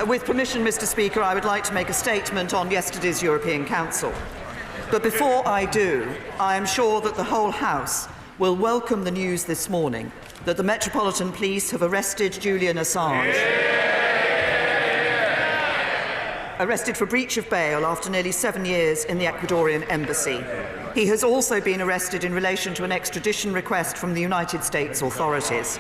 With permission, Mr. Speaker, I would like to make a statement on yesterday's European Council. But before I do, I am sure that the whole House will welcome the news this morning that the Metropolitan Police have arrested Julian Assange. Arrested for breach of bail after nearly 7 years in the Ecuadorian embassy. He has also been arrested in relation to an extradition request from the United States authorities.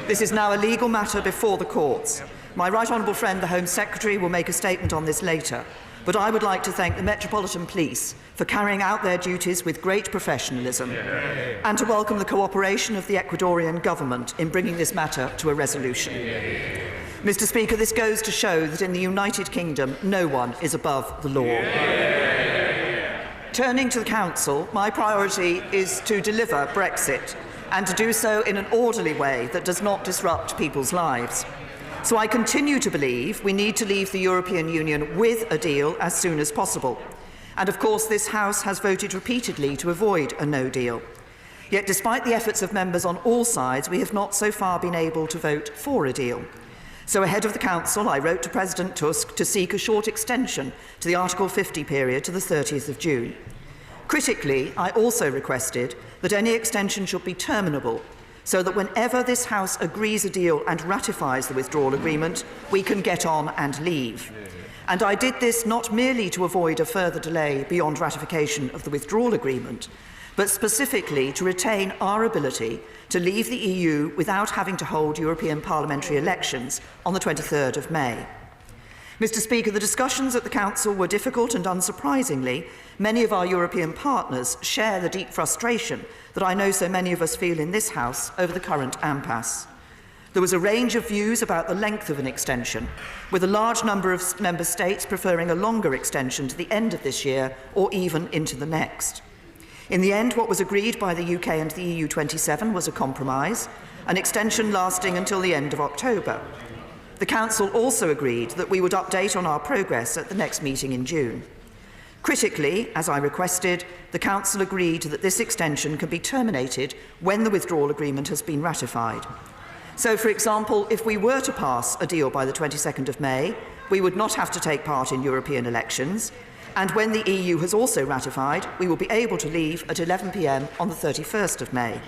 This is now a legal matter before the courts. My Right Honourable friend, the Home Secretary, will make a statement on this later, but I would like to thank the Metropolitan Police for carrying out their duties with great professionalism and to welcome the cooperation of the Ecuadorian government in bringing this matter to a resolution. Mr. Speaker, this goes to show that in the United Kingdom, no one is above the law. Turning to the Council, my priority is to deliver Brexit and to do so in an orderly way that does not disrupt people's lives. So I continue to believe we need to leave the European Union with a deal as soon as possible. And of course, this House has voted repeatedly to avoid a no deal. Yet despite the efforts of members on all sides, we have not so far been able to vote for a deal. So ahead of the Council, I wrote to President Tusk to seek a short extension to the Article 50 period to the 30th of June. Critically, I also requested that any extension should be terminable, so that whenever this House agrees a deal and ratifies the withdrawal agreement, we can get on and leave. And I did this not merely to avoid a further delay beyond ratification of the withdrawal agreement, but specifically to retain our ability to leave the EU without having to hold European parliamentary elections on the 23rd of May. Mr. Speaker, the discussions at the Council were difficult, and unsurprisingly, many of our European partners share the deep frustration that I know so many of us feel in this House over the current impasse. There was a range of views about the length of an extension, with a large number of member states preferring a longer extension to the end of this year or even into the next. In the end, what was agreed by the UK and the EU 27 was a compromise, an extension lasting until the end of October. The Council also agreed that we would update on our progress at the next meeting in June. Critically, as I requested, the Council agreed that this extension can be terminated when the withdrawal agreement has been ratified. So, for example, if we were to pass a deal by the 22nd of May, we would not have to take part in European elections, and when the EU has also ratified, we will be able to leave at 11 p.m. on the 31st of May.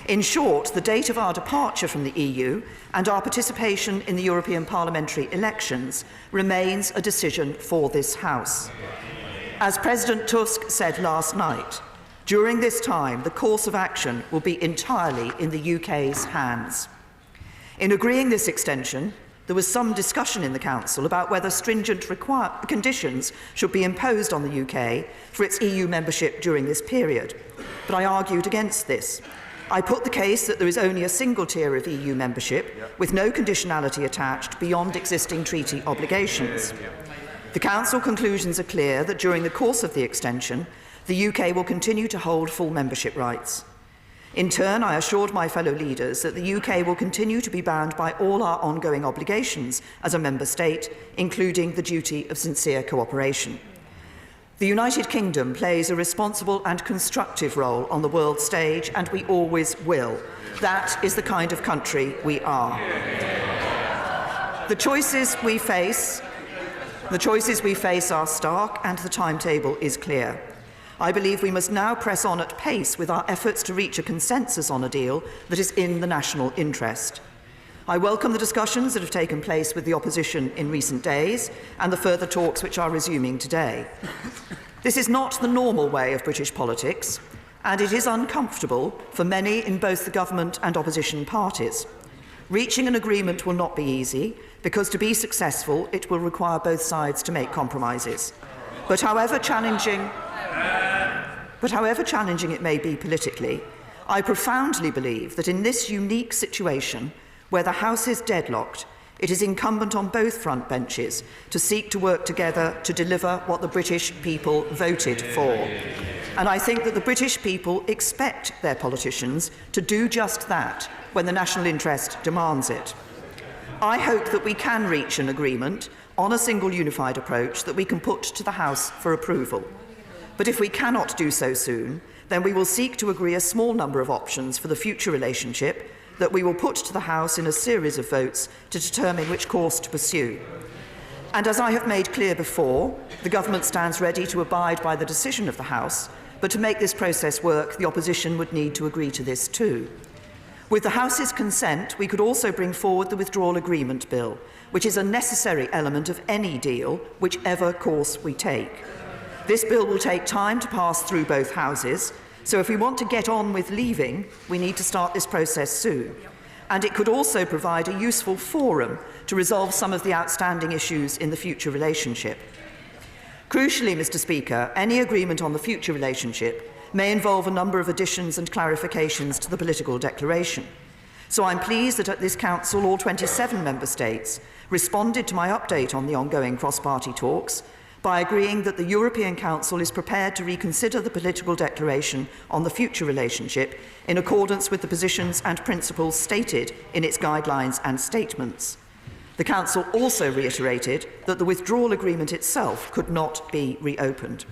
In short, the date of our departure from the EU and our participation in the European parliamentary elections remains a decision for this House. As President Tusk said last night, during this time, the course of action will be entirely in the UK's hands. In agreeing this extension, there was some discussion in the Council about whether stringent conditions should be imposed on the UK for its EU membership during this period, but I argued against this. I put the case that there is only a single tier of EU membership with no conditionality attached beyond existing treaty obligations. The Council conclusions are clear that during the course of the extension, the UK will continue to hold full membership rights. In turn, I assured my fellow leaders that the UK will continue to be bound by all our ongoing obligations as a member state, including the duty of sincere cooperation. The United Kingdom plays a responsible and constructive role on the world stage, and we always will. That is the kind of country we are. The choices we face are stark, and the timetable is clear. I believe we must now press on at pace with our efforts to reach a consensus on a deal that is in the national interest. I welcome the discussions that have taken place with the opposition in recent days and the further talks which are resuming today. This is not the normal way of British politics, and it is uncomfortable for many in both the government and opposition parties. Reaching an agreement will not be easy, because to be successful, it will require both sides to make compromises. But however challenging it may be politically, I profoundly believe that in this unique situation, where the House is deadlocked, it is incumbent on both front benches to seek to work together to deliver what the British people voted for. And I think that the British people expect their politicians to do just that when the national interest demands it. I hope that we can reach an agreement on a single unified approach that we can put to the House for approval. But if we cannot do so soon, then we will seek to agree a small number of options for the future relationship, that we will put to the House in a series of votes to determine which course to pursue. And as I have made clear before, the Government stands ready to abide by the decision of the House, but to make this process work, the opposition would need to agree to this too. With the House's consent, we could also bring forward the Withdrawal Agreement Bill, which is a necessary element of any deal, whichever course we take. This bill will take time to pass through both houses, so if we want to get on with leaving, we need to start this process soon. And it could also provide a useful forum to resolve some of the outstanding issues in the future relationship. Crucially, Mr. Speaker, any agreement on the future relationship may involve a number of additions and clarifications to the political declaration. So I'm pleased that at this Council all 27 Member States responded to my update on the ongoing cross-party talks by agreeing that the European Council is prepared to reconsider the political declaration on the future relationship in accordance with the positions and principles stated in its guidelines and statements. The Council also reiterated that the withdrawal agreement itself could not be reopened.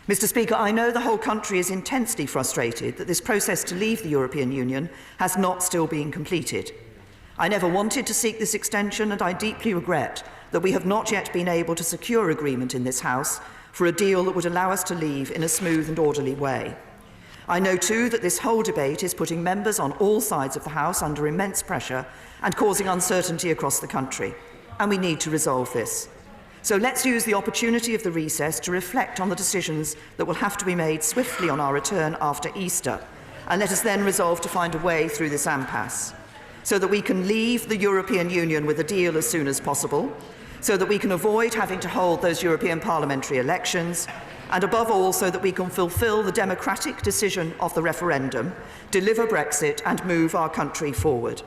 Mr. Speaker, I know the whole country is intensely frustrated that this process to leave the European Union has not still been completed. I never wanted to seek this extension, and I deeply regret that we have not yet been able to secure agreement in this House for a deal that would allow us to leave in a smooth and orderly way. I know too that this whole debate is putting members on all sides of the House under immense pressure and causing uncertainty across the country, and we need to resolve this. So let's use the opportunity of the recess to reflect on the decisions that will have to be made swiftly on our return after Easter, and let us then resolve to find a way through this impasse, so that we can leave the European Union with a deal as soon as possible, so that we can avoid having to hold those European parliamentary elections, and above all, so that we can fulfil the democratic decision of the referendum, deliver Brexit and move our country forward.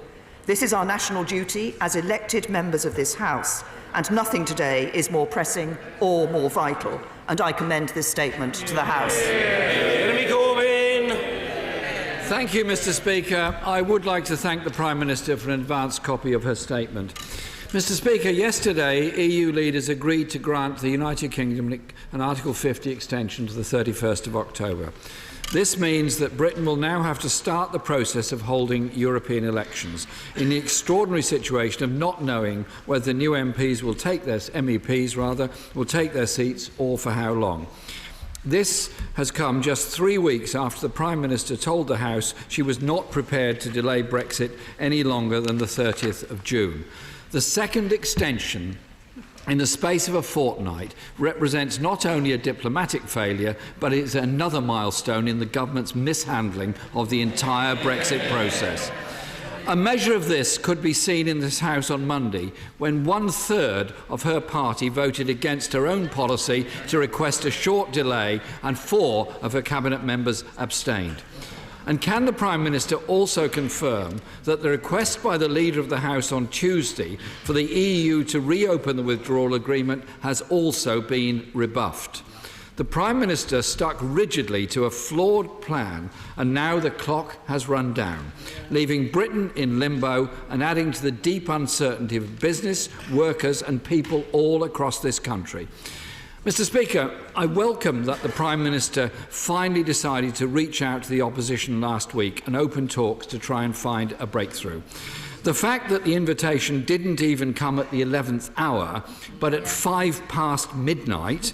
This is our national duty as elected members of this House, and nothing today is more pressing or more vital. And I commend this statement to the House. Thank you, Mr. Speaker. I would like to thank the Prime Minister for an advance copy of her statement. Mr. Speaker, yesterday EU leaders agreed to grant the United Kingdom an Article 50 extension to the 31st of October. This means that Britain will now have to start the process of holding European elections in the extraordinary situation of not knowing whether new MEPs will take their seats or for how long. This has come just 3 weeks after the Prime Minister told the House she was not prepared to delay Brexit any longer than the 30th of June. The second extension in the space of a fortnight represents not only a diplomatic failure, but it is another milestone in the government's mishandling of the entire Brexit process. A measure of this could be seen in this House on Monday, when 1/3 of her party voted against her own policy to request a short delay and 4 of her cabinet members abstained. And can the Prime Minister also confirm that the request by the Leader of the House on Tuesday for the EU to reopen the withdrawal agreement has also been rebuffed? The Prime Minister stuck rigidly to a flawed plan, and now the clock has run down, leaving Britain in limbo and adding to the deep uncertainty of business, workers and people all across this country. Mr. Speaker, I welcome that the Prime Minister finally decided to reach out to the opposition last week and open talks to try and find a breakthrough. The fact that the invitation didn't even come at the 11th hour, but at 5 past midnight,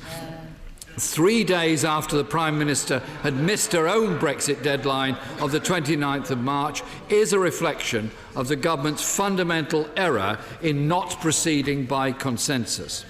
3 days after the Prime Minister had missed her own Brexit deadline of the 29th of March, is a reflection of the government's fundamental error in not proceeding by consensus.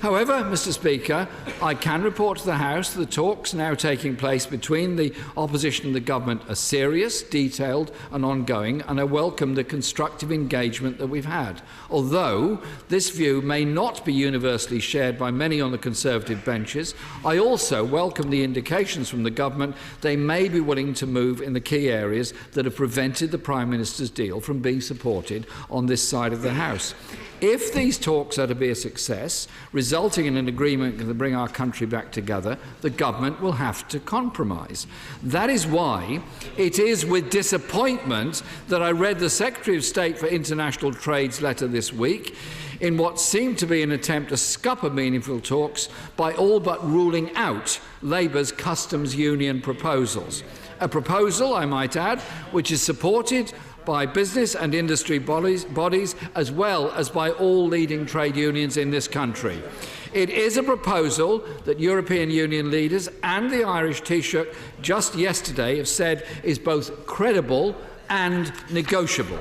However, Mr. Speaker, I can report to the House that the talks now taking place between the opposition and the government are serious, detailed and ongoing, and I welcome the constructive engagement that we've had. Although this view may not be universally shared by many on the Conservative benches, I also welcome the indications from the government they may be willing to move in the key areas that have prevented the Prime Minister's deal from being supported on this side of the House. If these talks are to be a success, resulting in an agreement to bring our country back together, the government will have to compromise. That is why it is with disappointment that I read the Secretary of State for International Trade's letter this week, in what seemed to be an attempt to scupper meaningful talks by all but ruling out Labour's customs union proposals. A proposal, I might add, which is supported by business and industry bodies as well as by all leading trade unions in this country. It is a proposal that European Union leaders and the Irish Taoiseach just yesterday have said is both credible and negotiable.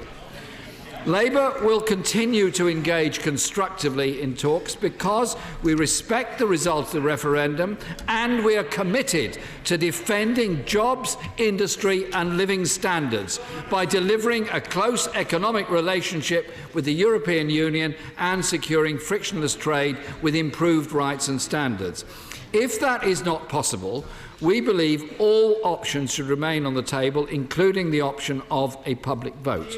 Labour will continue to engage constructively in talks because we respect the result of the referendum and we are committed to defending jobs, industry and living standards by delivering a close economic relationship with the European Union and securing frictionless trade with improved rights and standards. If that is not possible, we believe all options should remain on the table, including the option of a public vote.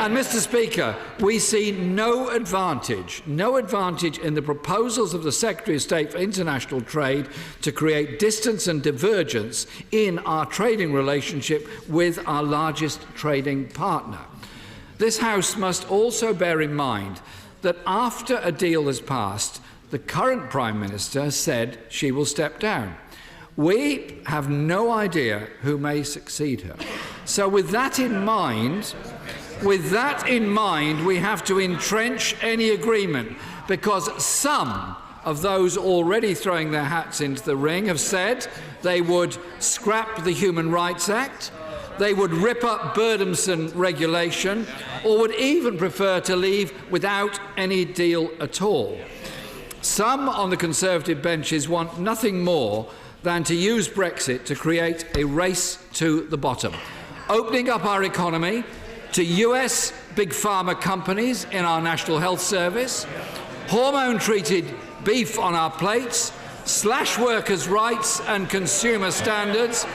And, Mr. Speaker, we see no advantage in the proposals of the Secretary of State for International Trade to create distance and divergence in our trading relationship with our largest trading partner. This House must also bear in mind that after a deal has passed, the current Prime Minister said she will step down. We have no idea who may succeed her. So with that in mind, we have to entrench any agreement because some of those already throwing their hats into the ring have said they would scrap the Human Rights Act, they would rip up burdensome regulation, or would even prefer to leave without any deal at all. Some on the Conservative benches want nothing more than to use Brexit to create a race to the bottom, opening up our economy to US big pharma companies in our National Health Service, hormone-treated beef on our plates, slash workers' rights and consumer standards,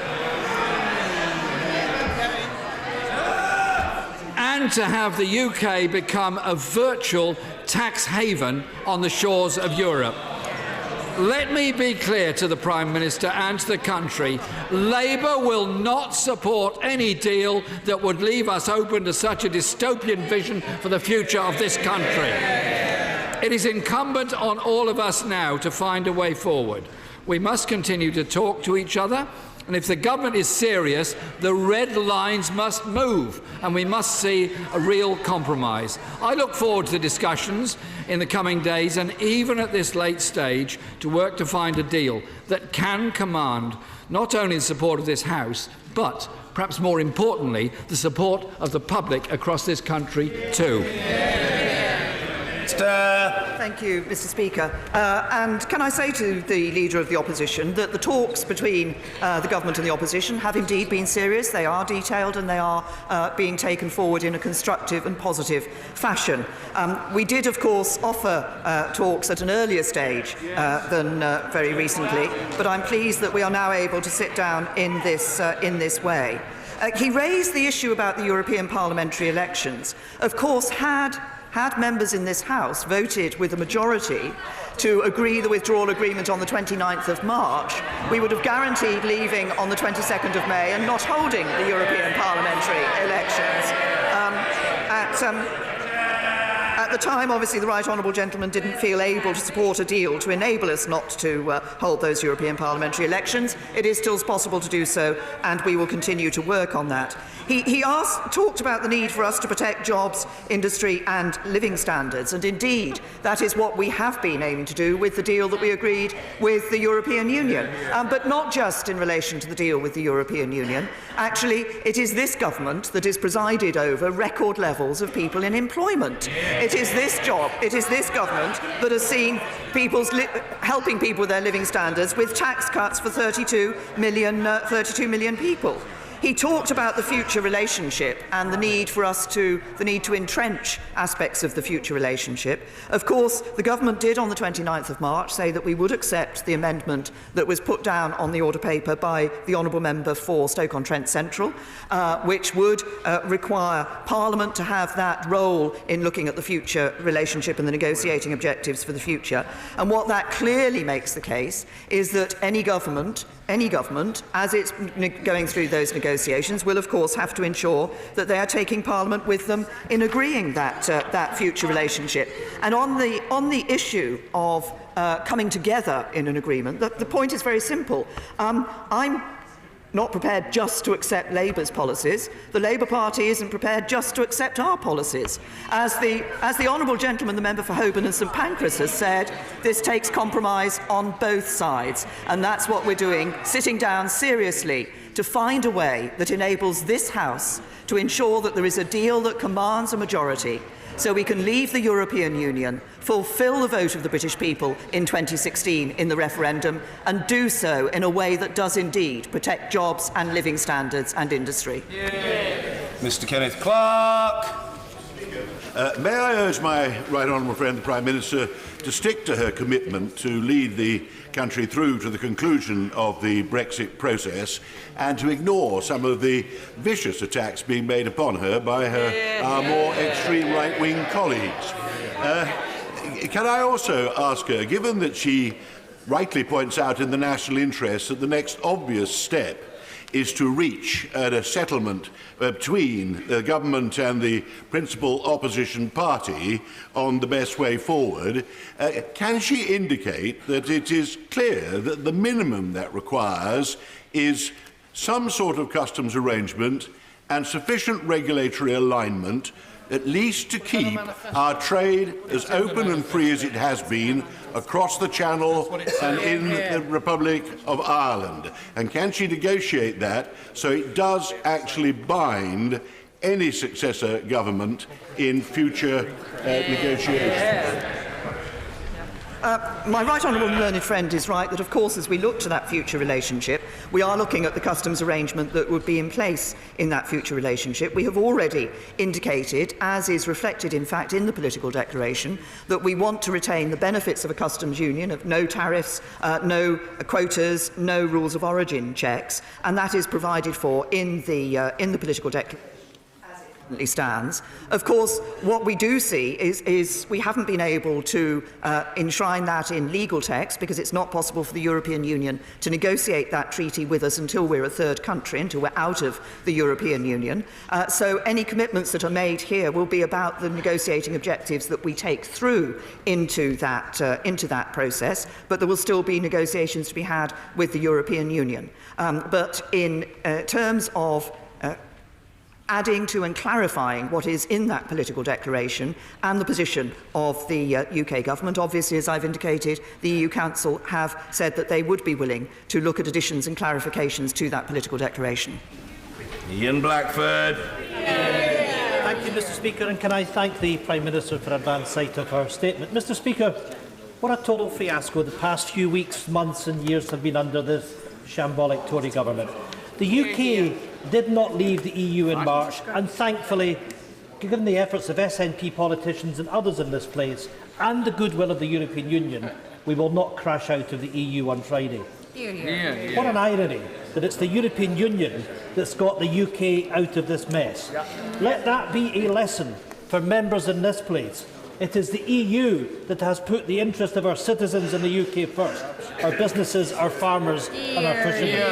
and to have the UK become a virtual tax haven on the shores of Europe. Let me be clear to the Prime Minister and to the country, Labour will not support any deal that would leave us open to such a dystopian vision for the future of this country. It is incumbent on all of us now to find a way forward. We must continue to talk to each other, and if the government is serious, the red lines must move, and we must see a real compromise. I look forward to the discussions in the coming days, and even at this late stage, to work to find a deal that can command not only the support of this House, but, perhaps more importantly, the support of the public across this country too. Thank you, Mr. Speaker. And can I say to the Leader of the Opposition that the talks between the Government and the Opposition have indeed been serious, they are detailed and they are being taken forward in a constructive and positive fashion. We did, of course, offer talks at an earlier stage than very recently, but I'm pleased that we are now able to sit down in this way. He raised the issue about the European parliamentary elections. Of course, had members in this House voted with a majority to agree the withdrawal agreement on the 29th of March, we would have guaranteed leaving on the 22nd of May and not holding the European parliamentary elections. At the time, obviously, the Right Honourable Gentleman didn't feel able to support a deal to enable us not to hold those European parliamentary elections. It is still possible to do so, and we will continue to work on that. He talked about the need for us to protect jobs, industry and living standards, and indeed that is what we have been aiming to do with the deal that we agreed with the European Union. But not just in relation to the deal with the European Union. Actually, it is this government that has presided over record levels of people in employment. It is this government that has seen helping people with their living standards with tax cuts for 32 million people. He talked about the future relationship and the need to entrench aspects of the future relationship. Of course, the government did on the 29th of March say that we would accept the amendment that was put down on the order paper by the Honourable Member for Stoke-on-Trent Central, which would require Parliament to have that role in looking at the future relationship and the negotiating objectives for the future. And what that clearly makes the case is that any government, as it's going through those negotiations, will of course have to ensure that they are taking Parliament with them in agreeing that future relationship. And on the issue of coming together in an agreement, the point is very simple. I'm not prepared just to accept Labour's policies. The Labour Party isn't prepared just to accept our policies. As the Honourable Gentleman, the member for Holborn and St Pancras, has said, this takes compromise on both sides, and that's what we're doing, sitting down seriously to find a way that enables this House to ensure that there is a deal that commands a majority, so we can leave the European Union, fulfil the vote of the British people in 2016 in the referendum, and do so in a way that does indeed protect jobs and living standards and industry. Mr Kenneth Clark. May I urge my right honourable friend, the Prime Minister, to stick to her commitment to lead the country through to the conclusion of the Brexit process and to ignore some of the vicious attacks being made upon her by our more extreme right-wing colleagues. Can I also ask her, given that she rightly points out in the national interest that the next obvious step is to reach a settlement between the government and the principal opposition party on the best way forward, can she indicate that it is clear that the minimum that requires is some sort of customs arrangement and sufficient regulatory alignment, at least to keep our trade as open and free as it has been across the Channel and in the Republic of Ireland? And can she negotiate that so it does actually bind any successor government in future negotiations? My right honourable and learned friend is right that, of course, as we look to that future relationship, we are looking at the customs arrangement that would be in place in that future relationship. We have already indicated, as is reflected, in fact, in the political declaration, that we want to retain the benefits of a customs union, of no tariffs, no quotas, no rules of origin checks, and that is provided for in the political declaration. Stands. Of course, what we do see is we haven't been able to enshrine that in legal text because it's not possible for the European Union to negotiate that treaty with us until we're a third country, until we're out of the European Union. So any commitments that are made here will be about the negotiating objectives that we take through into that process, but there will still be negotiations to be had with the European Union. But in terms of adding to and clarifying what is in that political declaration and the position of the UK government. Obviously, as I've indicated, the EU Council have said that they would be willing to look at additions and clarifications to that political declaration. Ian Blackford. Thank you, Mr Speaker, and can I thank the Prime Minister for advance sight of her statement. Mr Speaker, what a total fiasco the past few weeks, months and years have been under this shambolic Tory government. The UK did not leave the EU in March, and thankfully, given the efforts of SNP politicians and others in this place, and the goodwill of the European Union, we will not crash out of the EU on Friday. What an irony that it's the European Union that's got the UK out of this mess. Let that be a lesson for members in this place. It is the EU that has put the interest of our citizens in the UK first, our businesses, our farmers and our fishermen.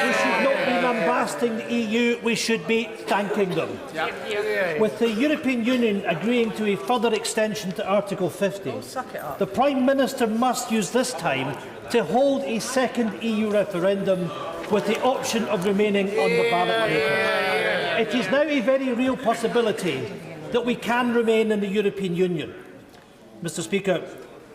We should not be lambasting the EU, we should be thanking them. With the European Union agreeing to a further extension to Article 50, the Prime Minister must use this time to hold a second EU referendum with the option of remaining on the ballot paper. It is now a very real possibility that we can remain in the European Union. Mr Speaker,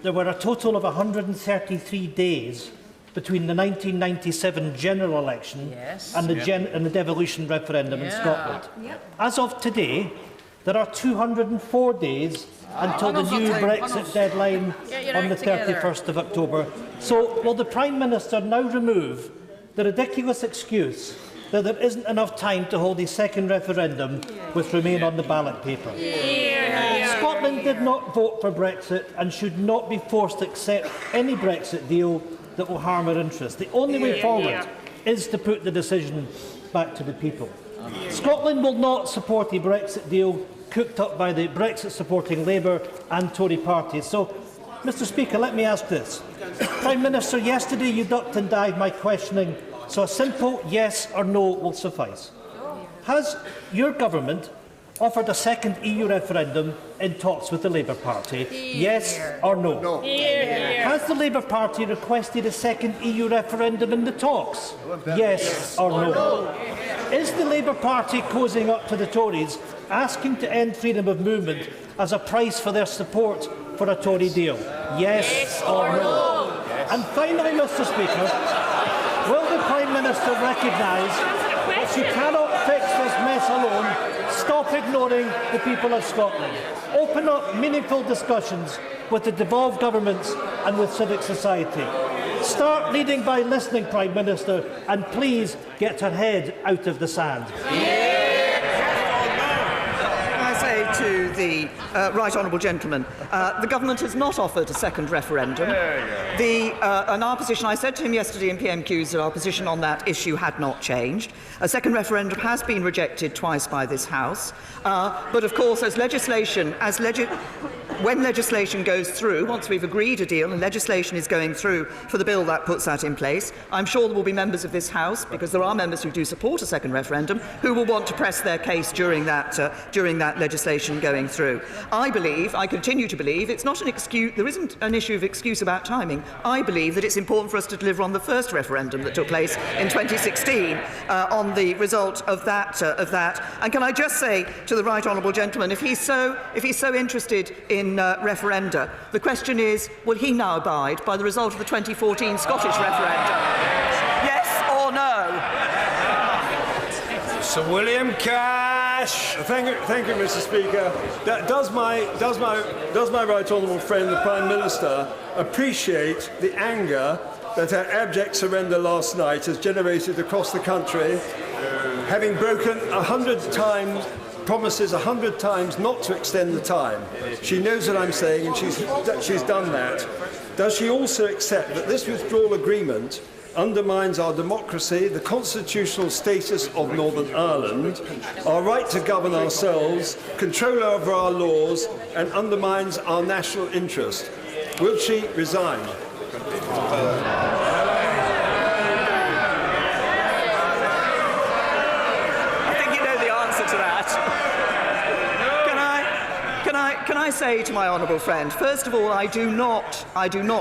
there were a total of 133 days between the 1997 general election and the devolution referendum in Scotland. As of today, there are 204 days until the new Brexit deadline on the 31st of October. So will the Prime Minister now remove the ridiculous excuse that there isn't enough time to hold a second referendum with Remain on the ballot paper? Scotland did not vote for Brexit and should not be forced to accept any Brexit deal that will harm our interests. The only way forward is to put the decision back to the people. Scotland will not support a Brexit deal cooked up by the Brexit-supporting Labour and Tory parties. So, Mr Speaker, let me ask this. Prime Minister, yesterday you ducked and dived my questioning, so a simple yes or no will suffice. Has your government offered a second EU referendum in talks with the Labour Party? Yes or no? No. Has the Labour Party requested a second EU referendum in the talks? Yes or no? Is the Labour Party cozying up to the Tories, asking to end freedom of movement as a price for their support for a Tory deal? Yes or no? And finally, Mr. Speaker, will the Prime Minister recognise that she cannot fix this mess alone? Stop ignoring the people of Scotland. Open up meaningful discussions with the devolved governments and with civic society. Start leading by listening, Prime Minister, and please get her head out of the sand. To the right honourable gentleman, the government has not offered a second referendum. And our position, I said to him yesterday in PMQs that our position on that issue had not changed. A second referendum has been rejected twice by this House, but of course, when legislation goes through, once we've agreed a deal and legislation is going through for the bill that puts that in place, I'm sure there will be members of this House, because there are members who do support a second referendum, who will want to press their case during that legislation going through. I continue to believe, it's not an excuse, there isn't an issue of excuse about timing. I believe that it's important for us to deliver on the first referendum that took place in 2016 on the result of that. And can I just say to the right honourable gentleman, if he's so interested in referenda, the question is, will he now abide by the result of the 2014 Scottish referendum? Yes or no? Sir William Cash. Thank you, Mr. Speaker. Does my right honourable friend, the Prime Minister, appreciate the anger that her abject surrender last night has generated across the country, having broken 100 times promises 100 times not to extend the time? She knows what I'm saying, and she's done that. Does she also accept that this withdrawal agreement undermines our democracy, the constitutional status of Northern Ireland, our right to govern ourselves, control over our laws, and undermines our national interest? Will she resign? I think you know the answer to that. Can I say to my honourable friend, first of all, I do not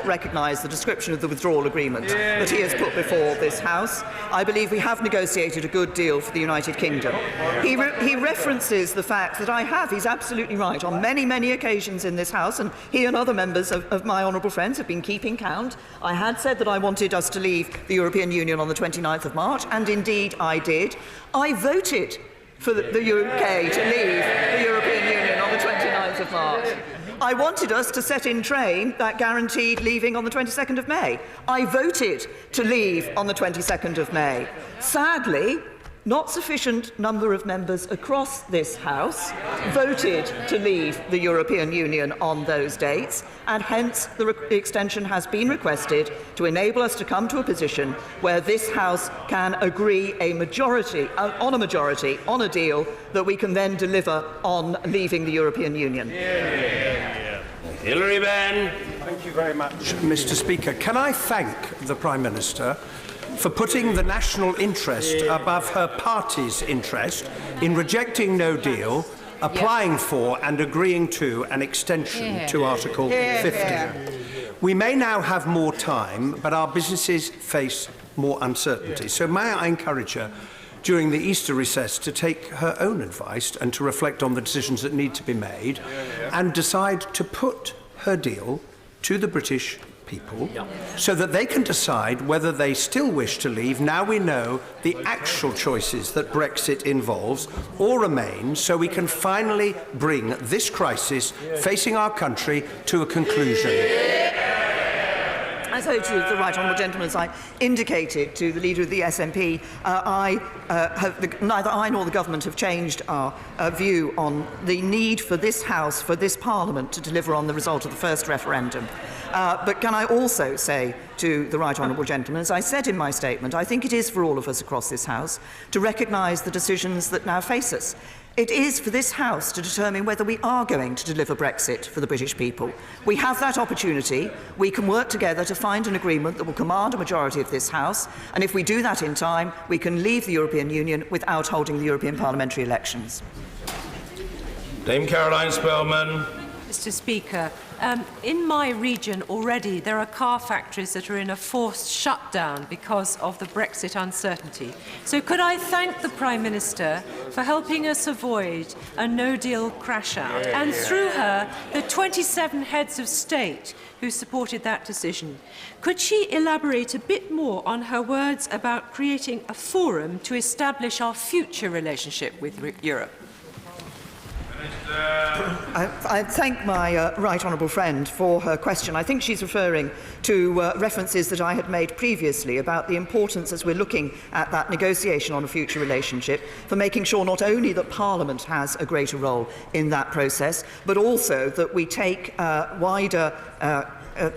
recognise the description of the withdrawal agreement that he has put before this House. I believe we have negotiated a good deal for the United Kingdom. He references the fact that he's absolutely right, on many, many occasions in this House, and he and other members of my honourable friends have been keeping count. I had said that I wanted us to leave the European Union on the 29th of March, and indeed I did. I voted for the UK to leave the European Union on the 29th of March. I wanted us to set in train that guaranteed leaving on the 22nd of May. I voted to leave on the 22nd of May. Sadly, not sufficient number of members across this House voted to leave the European Union on those dates, and hence the extension has been requested to enable us to come to a position where this House can agree on a majority on a deal that we can then deliver on leaving the European Union. Hilary Benn. Thank you very much, Mr. Speaker. Can I thank the Prime Minister for putting the national interest above her party's interest in rejecting no deal, applying for and agreeing to an extension to Article 50. We may now have more time, but our businesses face more uncertainty. So may I encourage her during the Easter recess to take her own advice and to reflect on the decisions that need to be made and decide to put her deal to the British people so that they can decide whether they still wish to leave, now we know the actual choices that Brexit involves, or remain, so we can finally bring this crisis facing our country to a conclusion. So to the right honourable gentleman, as I indicated to the leader of the SNP, neither I nor the government have changed our view on the need for this House, for this Parliament, to deliver on the result of the first referendum. But can I also say to the right honourable gentleman, as I said in my statement, I think it is for all of us across this House to recognise the decisions that now face us. It is for this House to determine whether we are going to deliver Brexit for the British people. We have that opportunity. We can work together to find an agreement that will command a majority of this House, and if we do that in time, we can leave the European Union without holding the European parliamentary elections. Dame Caroline Spellman. Mr. Speaker, in my region already there are car factories that are in a forced shutdown because of the Brexit uncertainty. So could I thank the Prime Minister for helping us avoid a no-deal crash-out, and through her, the 27 heads of state who supported that decision. Could she elaborate a bit more on her words about creating a forum to establish our future relationship with Europe? I thank my right honourable friend for her question. I think she's referring to references that I had made previously about the importance, as we're looking at that negotiation on a future relationship, for making sure not only that Parliament has a greater role in that process, but also that we take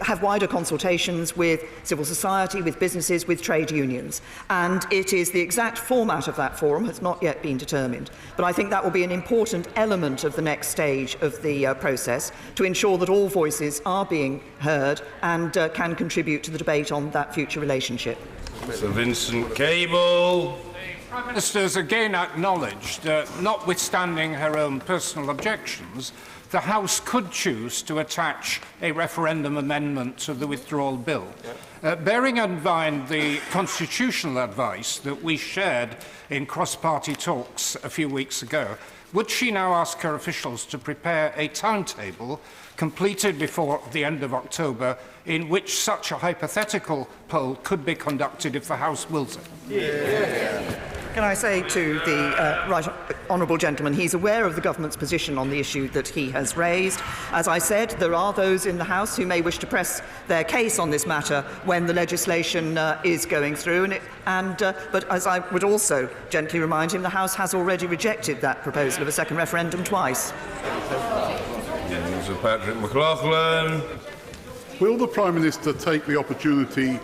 have wider consultations with civil society, with businesses, with trade unions. And it is the exact format of that forum has not yet been determined. But I think that will be an important element of the next stage of the process to ensure that all voices are being heard and can contribute to the debate on that future relationship. Sir Vincent Cable. The Prime Minister has again acknowledged that, notwithstanding her own personal objections, the House could choose to attach a referendum amendment to the withdrawal bill. Bearing in mind the constitutional advice that we shared in cross-party talks a few weeks ago, would she now ask her officials to prepare a timetable completed before the end of October in which such a hypothetical poll could be conducted if the House wills it? Can I say to the right honourable gentleman, he's aware of the government's position on the issue that he has raised. As I said, there are those in the House who may wish to press their case on this matter when the legislation is going through. But as I would also gently remind him, the House has already rejected that proposal of a second referendum twice. Sir Patrick McLaughlin. Will the Prime Minister take the opportunity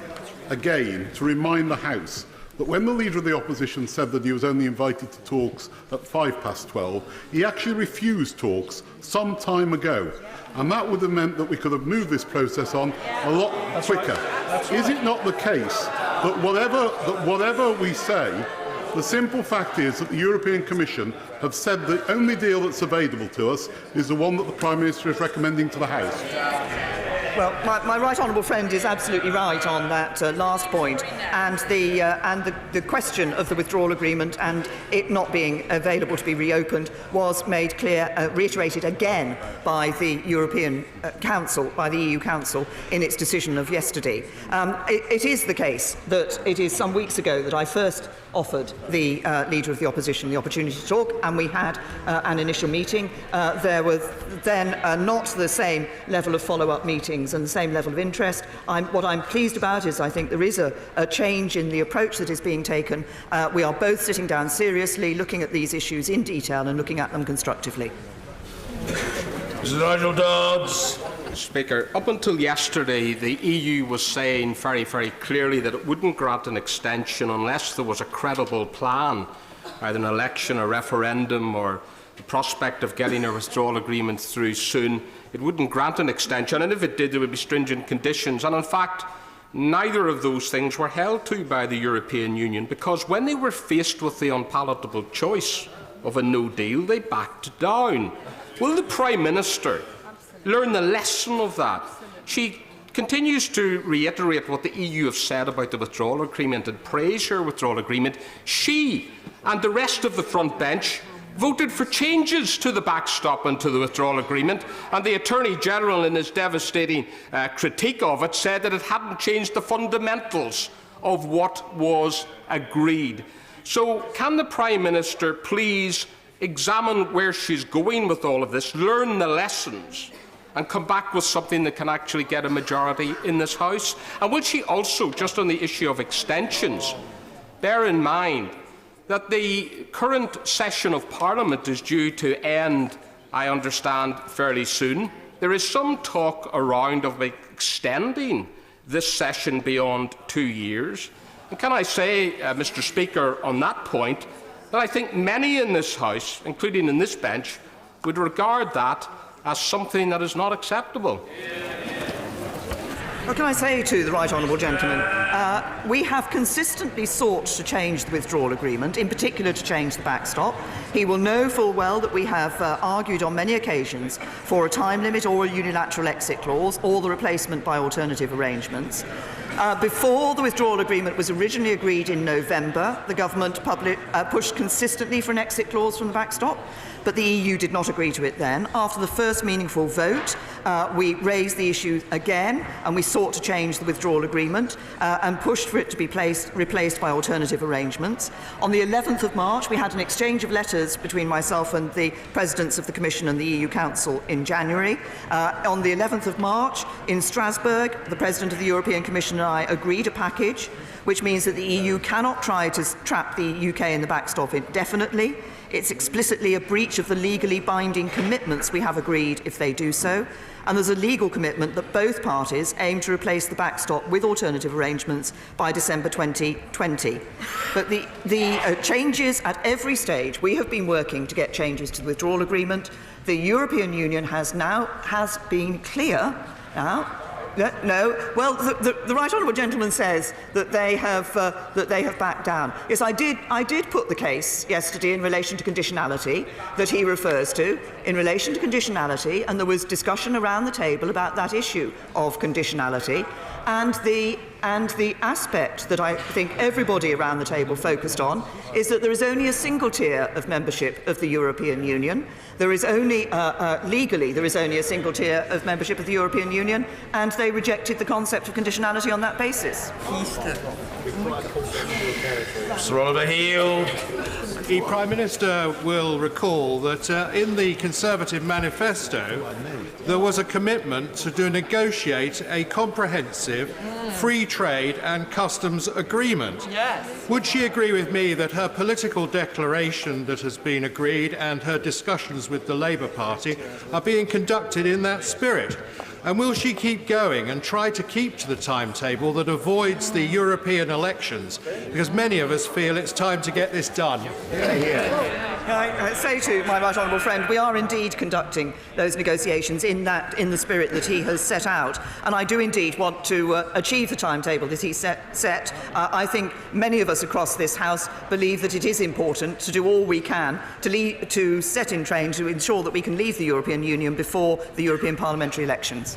again to remind the House that when the Leader of the Opposition said that he was only invited to talks at 12:05, he actually refused talks some time ago, and that would have meant that we could have moved this process on a lot quicker. Is it not the case that whatever we say, the simple fact is that the European Commission have said the only deal that's available to us is the one that the Prime Minister is recommending to the House? Well, my right honourable friend is absolutely right on that last point, and the question of the withdrawal agreement and it not being available to be reopened was made clear, reiterated again by the European Council, by the EU Council, in its decision of yesterday. It is the case that it is some weeks ago that I first offered the Leader of the Opposition the opportunity to talk, and we had an initial meeting. There was then not the same level of follow-up meetings and the same level of interest. What I'm pleased about is I think there is a change in the approach that is being taken. We are both sitting down seriously, looking at these issues in detail and looking at them constructively. Mr. Nigel Dodds. Speaker, up until yesterday, the EU was saying very, very clearly that it wouldn't grant an extension unless there was a credible plan, either an election, a referendum, or the prospect of getting a withdrawal agreement through soon. It wouldn't grant an extension, and if it did, there would be stringent conditions. And in fact, neither of those things were held to by the European Union, because when they were faced with the unpalatable choice of a no deal, they backed down. Will the Prime Minister learn the lesson of that? She continues to reiterate what the EU have said about the withdrawal agreement and praise her withdrawal agreement. She and the rest of the front bench voted for changes to the backstop and to the withdrawal agreement, and the Attorney-General, in his devastating critique of it, said that it hadn't changed the fundamentals of what was agreed. So can the Prime Minister please examine where she's going with all of this, learn the lessons, and come back with something that can actually get a majority in this House? And will she also, just on the issue of extensions, bear in mind that the current session of Parliament is due to end, I understand, fairly soon. There is some talk around of extending this session beyond 2 years. And can I say, Mr. Speaker, on that point, that I think many in this House, including in this bench, would regard that as something that is not acceptable. Well, can I say to the Right Honourable Gentleman, we have consistently sought to change the withdrawal agreement, in particular to change the backstop. He will know full well that we have argued on many occasions for a time limit or a unilateral exit clause or the replacement by alternative arrangements. Before the withdrawal agreement was originally agreed in November, the government pushed consistently for an exit clause from the backstop, but the EU did not agree to it then. After the first meaningful vote, we raised the issue again, and we sought to change the withdrawal agreement and pushed for it to be replaced by alternative arrangements. On the 11th of March, we had an exchange of letters between myself and the Presidents of the Commission and the EU Council in January. On the 11th of March, in Strasbourg, the President of the European Commission and I agreed a package, which means that the EU cannot try to trap the UK in the backstop indefinitely. It's explicitly a breach of the legally binding commitments we have agreed if they do so. And there's a legal commitment that both parties aim to replace the backstop with alternative arrangements by December 2020. But the changes at every stage, we have been working to get changes to the withdrawal agreement. The European Union has been clear now. No. Well, the Right Honourable Gentleman says that they have backed down. Yes, I did put the case yesterday in relation to conditionality that he refers to, in relation to conditionality, and there was discussion around the table about that issue of conditionality, and the aspect that I think everybody around the table focused on is that there is only a single tier of membership of the European Union. There is only, legally, there is only a single tier of membership of the European Union, and they rejected the concept of conditionality on that basis. Sir Oliver Hill. The Prime Minister will recall that in the Conservative manifesto there was a commitment to negotiate a comprehensive free trade and customs agreement. Yes. Would she agree with me that her political declaration that has been agreed and her discussions with the Labour Party are being conducted in that spirit? And will she keep going and try to keep to the timetable that avoids the European elections? Because many of us feel it's time to get this done. Can I say to my right honourable friend, we are indeed conducting those negotiations in the spirit that he has set out, and I do indeed want to achieve the timetable that he set. I think many of us across this House believe that it is important to do all we can to set in train to ensure that we can leave the European Union before the European parliamentary elections.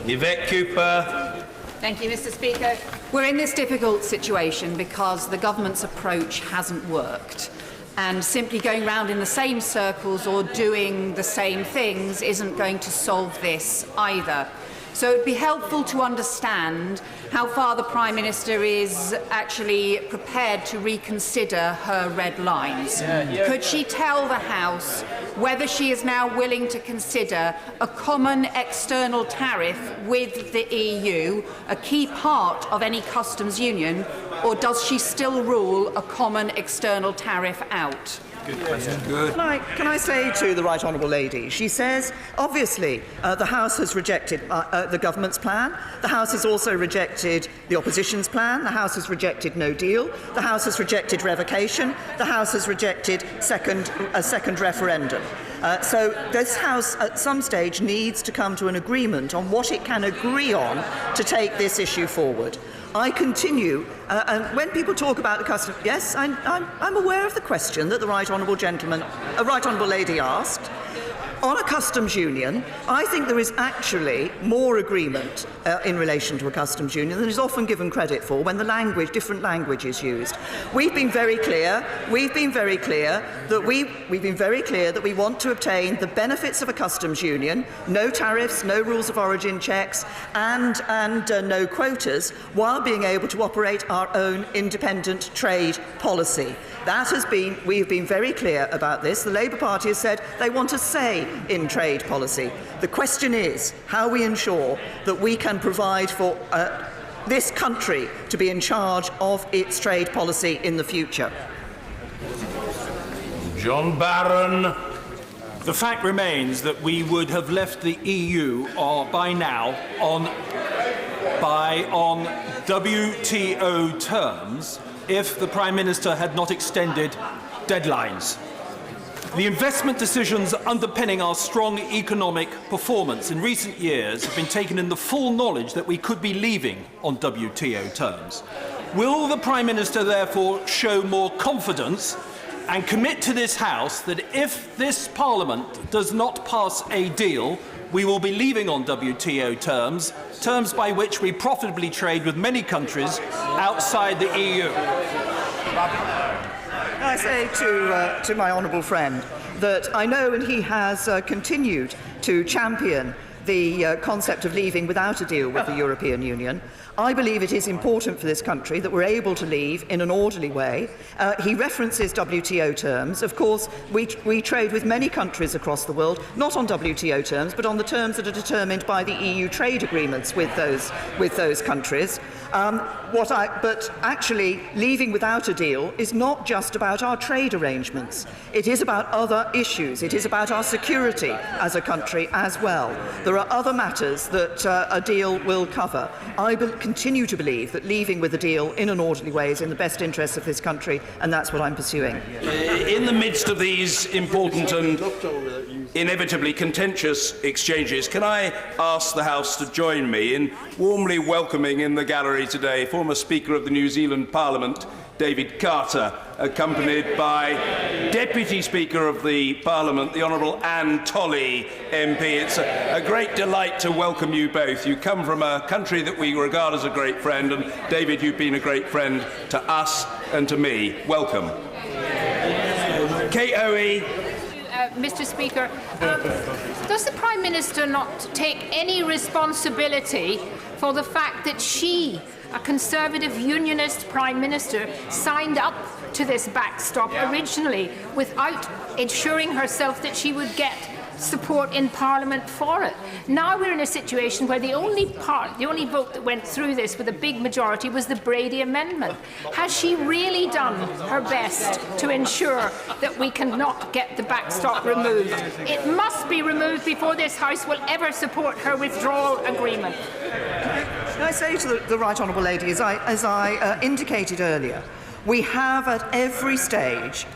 Yvette Cooper. Thank you, Mr. Speaker. We're in this difficult situation because the government's approach hasn't worked. And simply going round in the same circles or doing the same things isn't going to solve this either. So it would be helpful to understand how far the Prime Minister is actually prepared to reconsider her red lines. Could she tell the House whether she is now willing to consider a common external tariff with the EU, a key part of any customs union, or does she still rule a common external tariff out? Good question. Good. Can I say to the Right Honourable Lady, she says, obviously, the House has rejected the government's plan. The House has also rejected the opposition's plan. The House has rejected no deal. The House has rejected revocation. The House has rejected a second referendum. So this House at some stage needs to come to an agreement on what it can agree on to take this issue forward. I continue, and when people talk about the customs, yes, I'm aware of the question that the Right Honourable Lady asked. On a customs union, I think there is actually more agreement in relation to a customs union than is often given credit for when different language is used. We've been very clear that we want to obtain the benefits of a customs union, no tariffs, no rules of origin checks, and no quotas, while being able to operate our own independent trade policy. We have been very clear about this. The Labour Party has said they want a say in trade policy. The question is how we ensure that we can provide for this country to be in charge of its trade policy in the future. John Barron. The fact remains that we would have left the EU by now on WTO terms if the Prime Minister had not extended deadlines. The investment decisions underpinning our strong economic performance in recent years have been taken in the full knowledge that we could be leaving on WTO terms. Will the Prime Minister therefore show more confidence and commit to this House that if this Parliament does not pass a deal, we will be leaving on WTO terms, terms by which we profitably trade with many countries outside the EU? I say to my honourable friend that I know, and he has continued to champion the concept of leaving without a deal with the European Union. I believe it is important for this country that we're able to leave in an orderly way. He references WTO terms. Of course, we trade with many countries across the world, not on WTO terms, but on the terms that are determined by the EU trade agreements with those countries. But actually, leaving without a deal is not just about our trade arrangements. It is about other issues. It is about our security as a country as well. There are other matters that a deal will cover. I continue to believe that leaving with a deal in an orderly way is in the best interests of this country, and that's what I'm pursuing. In the midst of these important and inevitably contentious exchanges, can I ask the House to join me in warmly welcoming in the gallery today former Speaker of the New Zealand Parliament, David Carter, accompanied by Deputy Speaker of the Parliament, the Honourable Anne Tolley MP. It's a great delight to welcome you both. You come from a country that we regard as a great friend, and David, you've been a great friend to us and to me. Welcome. Kate Owe. Mr. Speaker, does the Prime Minister not take any responsibility for the fact that she, a Conservative Unionist Prime Minister, signed up to this backstop originally without ensuring herself that she would get support in Parliament for it? Now we're in a situation where the only vote that went through this with a big majority was the Brady Amendment. Has she really done her best to ensure that we cannot get the backstop removed? It must be removed before this House will ever support her withdrawal agreement. Can I say to the Right Honourable Lady, as I indicated earlier, we have at every stage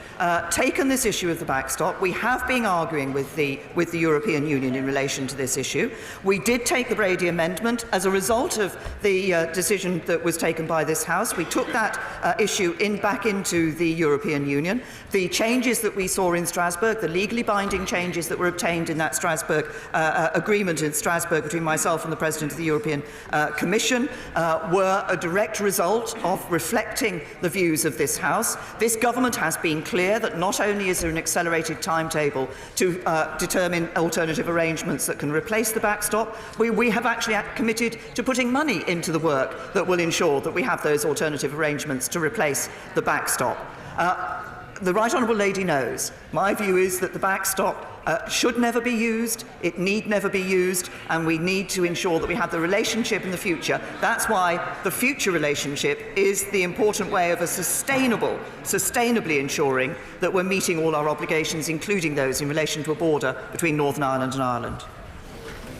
taken this issue of the backstop. We have been arguing with the European Union in relation to this issue. We did take the Brady Amendment as a result of the decision that was taken by this House. We took that issue back into the European Union. The changes that we saw in Strasbourg, the legally binding changes that were obtained in that Strasbourg agreement in Strasbourg between myself and the President of the European Commission, were a direct result of reflecting the views of this House. This government has been clear that not only is there an accelerated timetable to determine alternative arrangements that can replace the backstop, we have actually committed to putting money into the work that will ensure that we have those alternative arrangements to replace the backstop. The Right Honourable Lady knows my view is that the backstop should never be used, it need never be used, and we need to ensure that we have the relationship in the future. That's why the future relationship is the important way of sustainably ensuring that we're meeting all our obligations, including those in relation to a border between Northern Ireland and Ireland.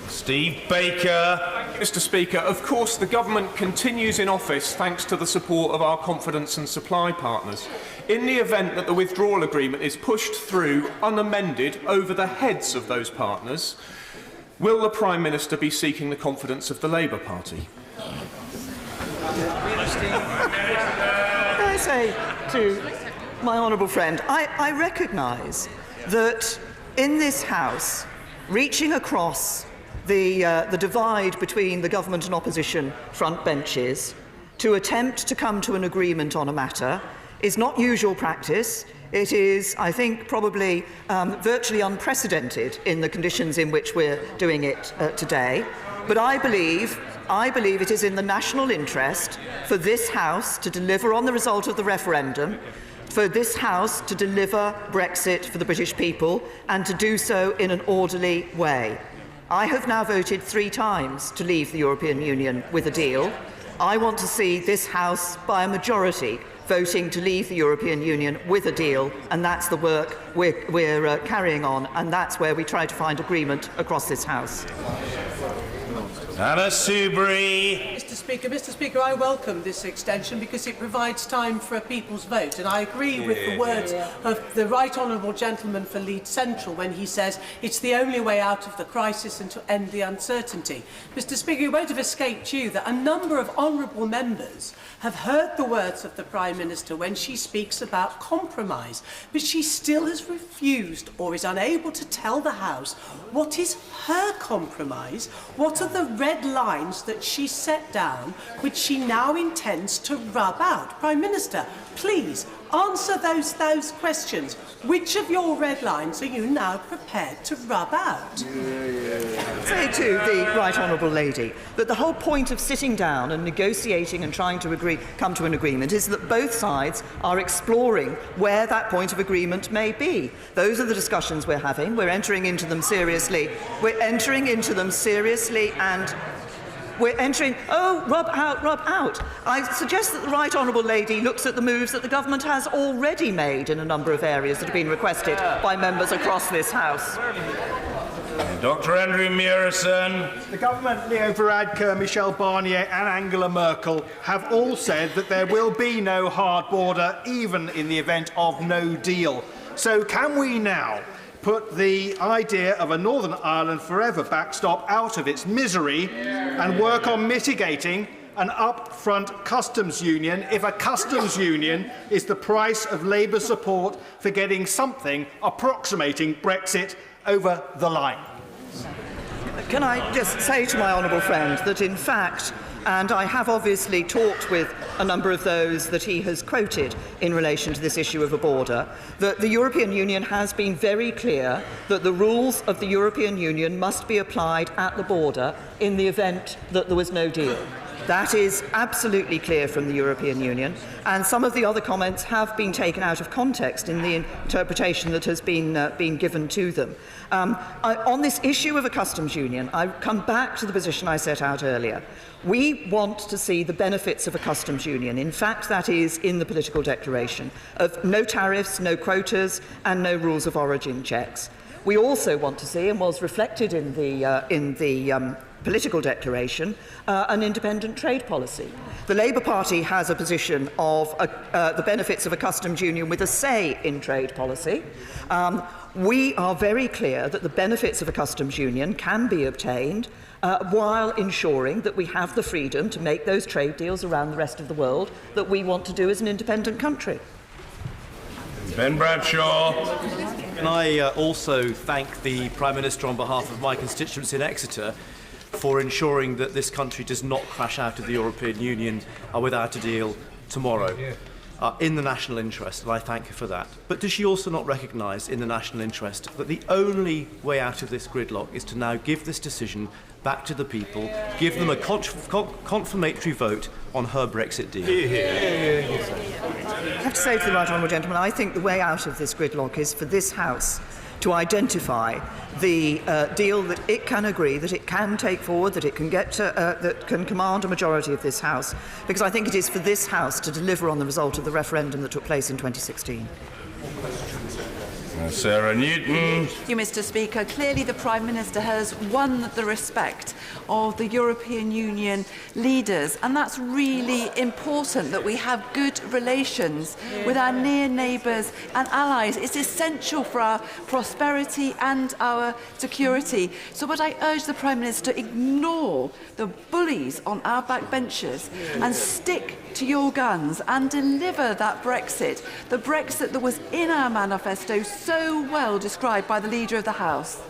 Steve Baker. Mr. Speaker, of course the government continues in office thanks to the support of our confidence and supply partners. In the event that the withdrawal agreement is pushed through unamended over the heads of those partners, will the Prime Minister be seeking the confidence of the Labour Party? I say to my honourable friend, I recognise that in this House, reaching across the divide between the government and opposition front benches to attempt to come to an agreement on a matter is not usual practice. It is, I think, probably virtually unprecedented in the conditions in which we're doing it today. But I believe it is in the national interest for this House to deliver on the result of the referendum, for this House to deliver Brexit for the British people, and to do so in an orderly way. I have now voted 3 times to leave the European Union with a deal. I want to see this House, by a majority, voting to leave the European Union with a deal, and that's the work we're carrying on, and that's where we try to find agreement across this House. Anna Soubry. Mr. Speaker, I welcome this extension because it provides time for a people's vote, and I agree with the words of the Right Honourable Gentleman for Leeds Central when he says it's the only way out of the crisis and to end the uncertainty. Mr. Speaker, it won't have escaped you that a number of honourable members have heard the words of the Prime Minister when she speaks about compromise, but she still has refused or is unable to tell the House what is her compromise, what are the red lines that she set down, which she now intends to rub out. Prime Minister, please answer those questions. Which of your red lines are you now prepared to rub out? Say to the Right Honourable Lady that the whole point of sitting down and negotiating and trying to come to an agreement is that both sides are exploring where that point of agreement may be. Those are the discussions we're having. We're entering into them seriously. Rub out. I suggest that the Right Honourable Lady looks at the moves that the government has already made in a number of areas that have been requested by members across this House. Dr. Andrew Murison. The government, Leo Varadkar, Michel Barnier and Angela Merkel have all said that there will be no hard border, even in the event of no deal. So can we now put the idea of a Northern Ireland forever backstop out of its misery and work on mitigating an upfront customs union if a customs union is the price of Labour support for getting something approximating Brexit over the line? Can I just say to my honourable friend that in fact, and I have obviously talked with a number of those that he has quoted in relation to this issue of a border, that the European Union has been very clear that the rules of the European Union must be applied at the border in the event that there was no deal. That is absolutely clear from the European Union, and some of the other comments have been taken out of context in the interpretation that has been given to them. On this issue of a customs union, I come back to the position I set out earlier. We want to see the benefits of a customs union. In fact, that is in the political declaration, of no tariffs, no quotas, and no rules of origin checks. We also want to see, and was reflected in the political declaration, an independent trade policy. The Labour Party has a position of the benefits of a customs union with a say in trade policy. We are very clear that the benefits of a customs union can be obtained while ensuring that we have the freedom to make those trade deals around the rest of the world that we want to do as an independent country. Ben Bradshaw. Can I also thank the Prime Minister on behalf of my constituents in Exeter for ensuring that this country does not crash out of the European Union without a deal tomorrow, in the national interest, and I thank her for that. But does she also not recognise in the national interest that the only way out of this gridlock is to now give this decision back to the people, give them a confirmatory vote on her Brexit deal? I have to say to the Right Honourable Gentleman, I think the way out of this gridlock is for this House to identify the deal that it can agree, that it can take forward, that it can get to, that can command a majority of this House, because I think it is for this House to deliver on the result of the referendum that took place in 2016. Sarah Newton. Thank you, Mr. Speaker. Clearly the Prime Minister has won the respect of the European Union leaders, and that's really important that we have good relations with our near neighbours and allies. It's essential for our prosperity and our security. So but I urge the Prime Minister to ignore the bullies on our backbenches and stick to your guns and deliver that Brexit, the Brexit that was in our manifesto so well described by the Leader of the House.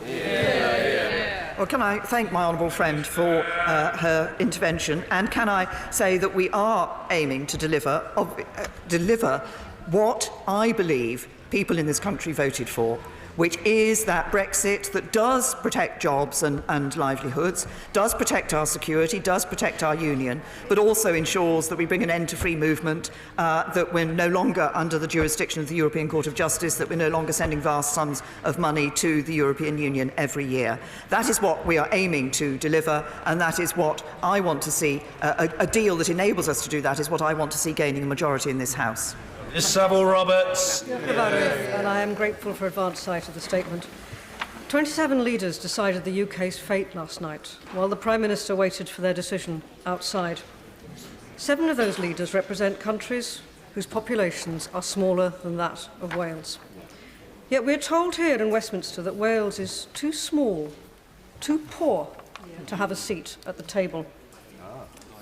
Well, can I thank my honourable friend for her intervention, and can I say that we are aiming to deliver what I believe people in this country voted for, which is that Brexit that does protect jobs and livelihoods, does protect our security, does protect our union, but also ensures that we bring an end to free movement, that we're no longer under the jurisdiction of the European Court of Justice, that we're no longer sending vast sums of money to the European Union every year. That is what we are aiming to deliver, and that is what I want to see. A deal that enables us to do that is what I want to see gaining a majority in this House. Ms. Saville Roberts. And I am grateful for advance sight of the statement. 27 leaders decided the UK's fate last night, while the Prime Minister waited for their decision outside. 7 of those leaders represent countries whose populations are smaller than that of Wales. Yet we're told here in Westminster that Wales is too small, too poor to have a seat at the table.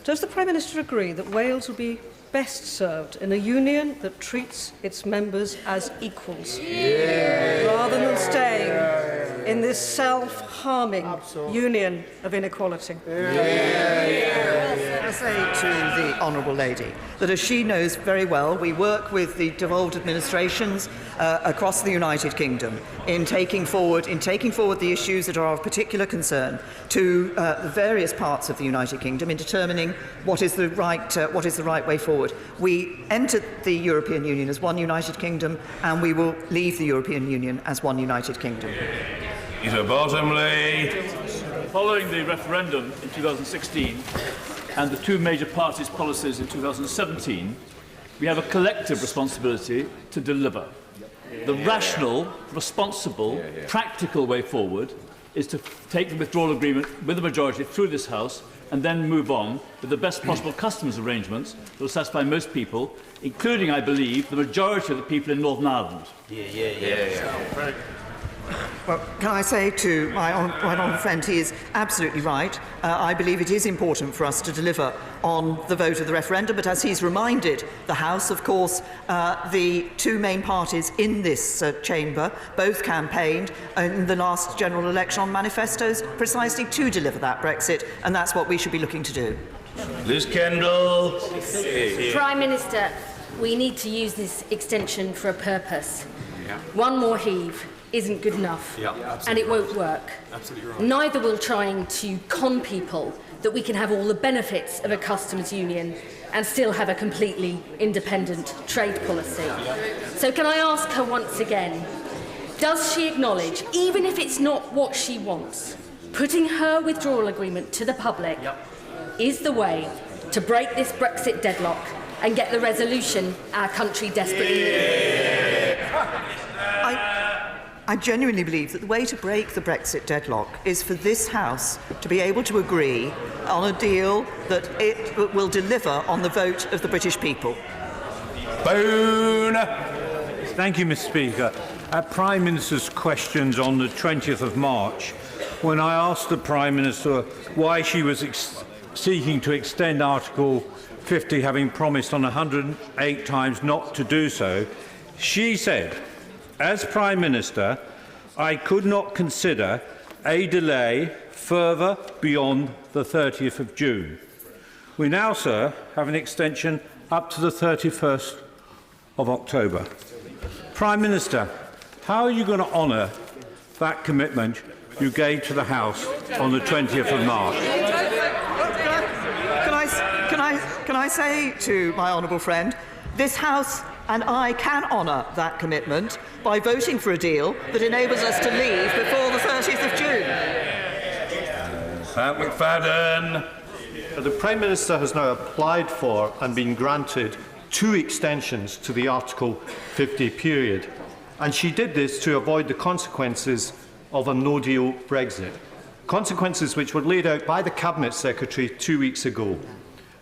Does the Prime Minister agree that Wales will be best served in a union that treats its members as equals, rather than staying in this self-harming union of inequality? I say to the Honourable Lady that, as she knows very well, we work with the devolved administrations across the United Kingdom in taking forward the issues that are of particular concern to the various parts of the United Kingdom in determining what is the right way forward. We entered the European Union as one United Kingdom, and we will leave the European Union as one United Kingdom. Peter Bottomley. Following the referendum in 2016 and the 2 major parties' policies in 2017, we have a collective responsibility to deliver. The rational, responsible, practical way forward is to take the withdrawal agreement with a majority through this House and then move on with the best possible customs arrangements that will satisfy most people, including, I believe, the majority of the people in Northern Ireland. Well, can I say to my honourable friend, he is absolutely right. I believe it is important for us to deliver on the vote of the referendum, but as he's reminded the House, of course, the 2 main parties in this chamber both campaigned in the last general election on manifestos precisely to deliver that Brexit, and that's what we should be looking to do. Liz Kendall. Prime Minister, we need to use this extension for a purpose. One more heave isn't good enough, and it won't work. Absolutely right. Neither will trying to con people that we can have all the benefits of a customs union and still have a completely independent trade policy. So can I ask her once again, does she acknowledge, even if it's not what she wants, putting her withdrawal agreement to the public is the way to break this Brexit deadlock and get the resolution our country desperately needs? I genuinely believe that the way to break the Brexit deadlock is for this House to be able to agree on a deal that it will deliver on the vote of the British people. Boone. Thank you, Mr. Speaker. At Prime Minister's questions on the 20th of March, when I asked the Prime Minister why she was seeking to extend Article 50, having promised on 108 times not to do so, she said, as Prime Minister, I could not consider a delay further beyond the 30th of June. We now, sir, have an extension up to the 31st of October. Prime Minister, how are you going to honour that commitment you gave to the House on the 20th of March? Can I say to my honourable friend, this House and I can honour that commitment by voting for a deal that enables us to leave before the 30th of June. Pat McFadden. The Prime Minister has now applied for and been granted 2 extensions to the Article 50 period, and she did this to avoid the consequences of a no-deal Brexit, consequences which were laid out by the Cabinet Secretary 2 weeks ago.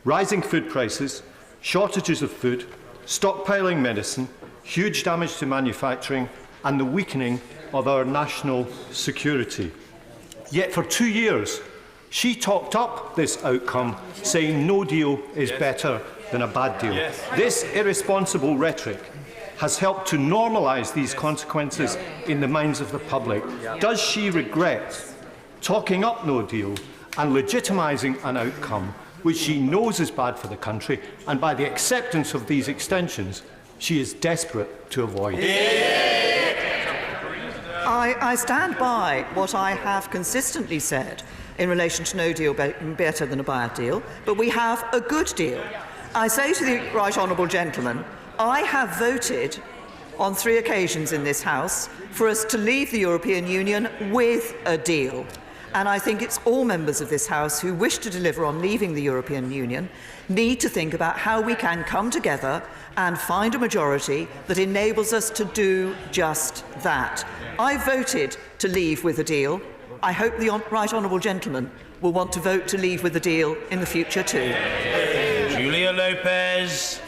Rising food prices, shortages of food, stockpiling medicine, huge damage to manufacturing, and the weakening of our national security. Yet for 2 years, she talked up this outcome, saying no deal is better than a bad deal. This irresponsible rhetoric has helped to normalise these consequences in the minds of the public. Does she regret talking up no deal and legitimising an outcome which she knows is bad for the country, and by the acceptance of these extensions, she is desperate to avoid? I stand by what I have consistently said in relation to no deal better than a bad deal, but we have a good deal. I say to the right honourable gentleman, I have voted on 3 occasions in this House for us to leave the European Union with a deal. And I think it's all members of this House who wish to deliver on leaving the European Union need to think about how we can come together and find a majority that enables us to do just that. I voted to leave with a deal. I hope the right honourable gentleman will want to vote to leave with a deal in the future too. Julia Lopez.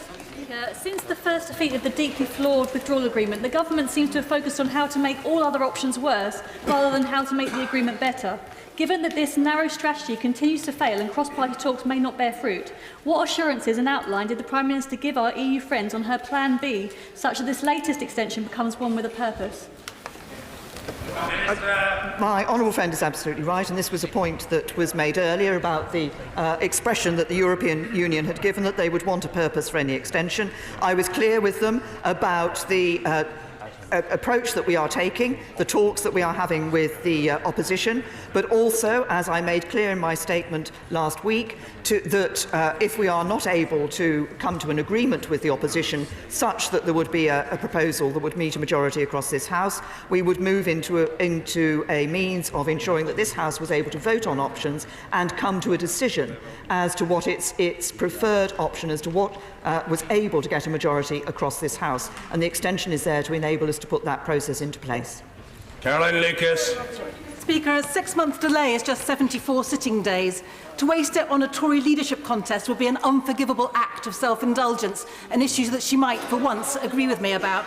Since the first defeat of the deeply flawed withdrawal agreement, the government seems to have focused on how to make all other options worse rather than how to make the agreement better. Given that this narrow strategy continues to fail and cross-party talks may not bear fruit, what assurances and outline did the Prime Minister give our EU friends on her Plan B, such that this latest extension becomes one with a purpose? My honourable friend is absolutely right, and this was a point that was made earlier about the expression that the European Union had given that they would want a purpose for any extension. I was clear with them about the approach that we are taking, the talks that we are having with the opposition, but also, as I made clear in my statement last week, that if we are not able to come to an agreement with the opposition such that there would be a proposal that would meet a majority across this House, we would move into a means of ensuring that this House was able to vote on options and come to a decision as to what its preferred option, as to what was able to get a majority across this House. And the extension is there to enable us to put that process into place. Caroline Lucas. Speaker, a 6-month delay is just 74 sitting days. To waste it on a Tory leadership contest would be an unforgivable act of self-indulgence, an issue that she might, for once, agree with me about.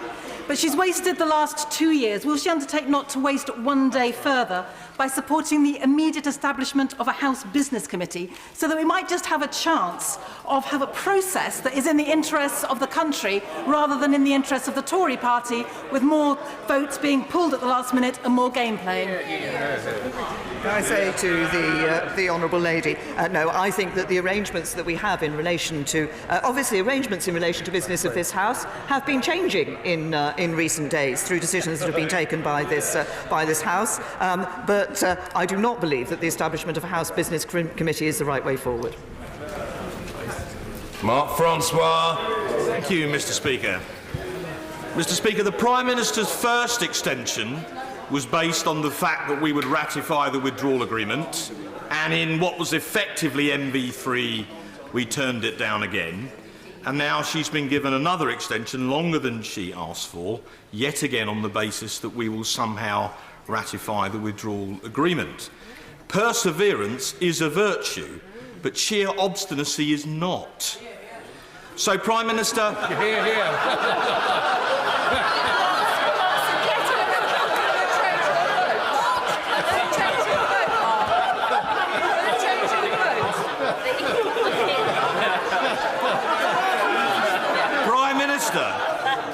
But she's wasted the last 2 years. Will she undertake not to waste one day further by supporting the immediate establishment of a House Business Committee so that we might just have a chance of have a process that is in the interests of the country rather than in the interests of the Tory party, with more votes being pulled at the last minute and more gameplay? Can I say to the honourable lady, no, I think that the arrangements that we have in relation to, obviously arrangements in relation to business of this House have been changing in recent days through decisions that have been taken by this House, but I do not believe that the establishment of a House Business Committee is the right way forward. Mark Francois. Thank you, Mr. Speaker. Mr. Speaker, the Prime Minister's first extension was based on the fact that we would ratify the withdrawal agreement, and in what was effectively MV3, we turned it down again. And now she's been given another extension, longer than she asked for, yet again on the basis that we will somehow ratify the withdrawal agreement. Perseverance is a virtue, but sheer obstinacy is not. So, Prime Minister... Hear, hear.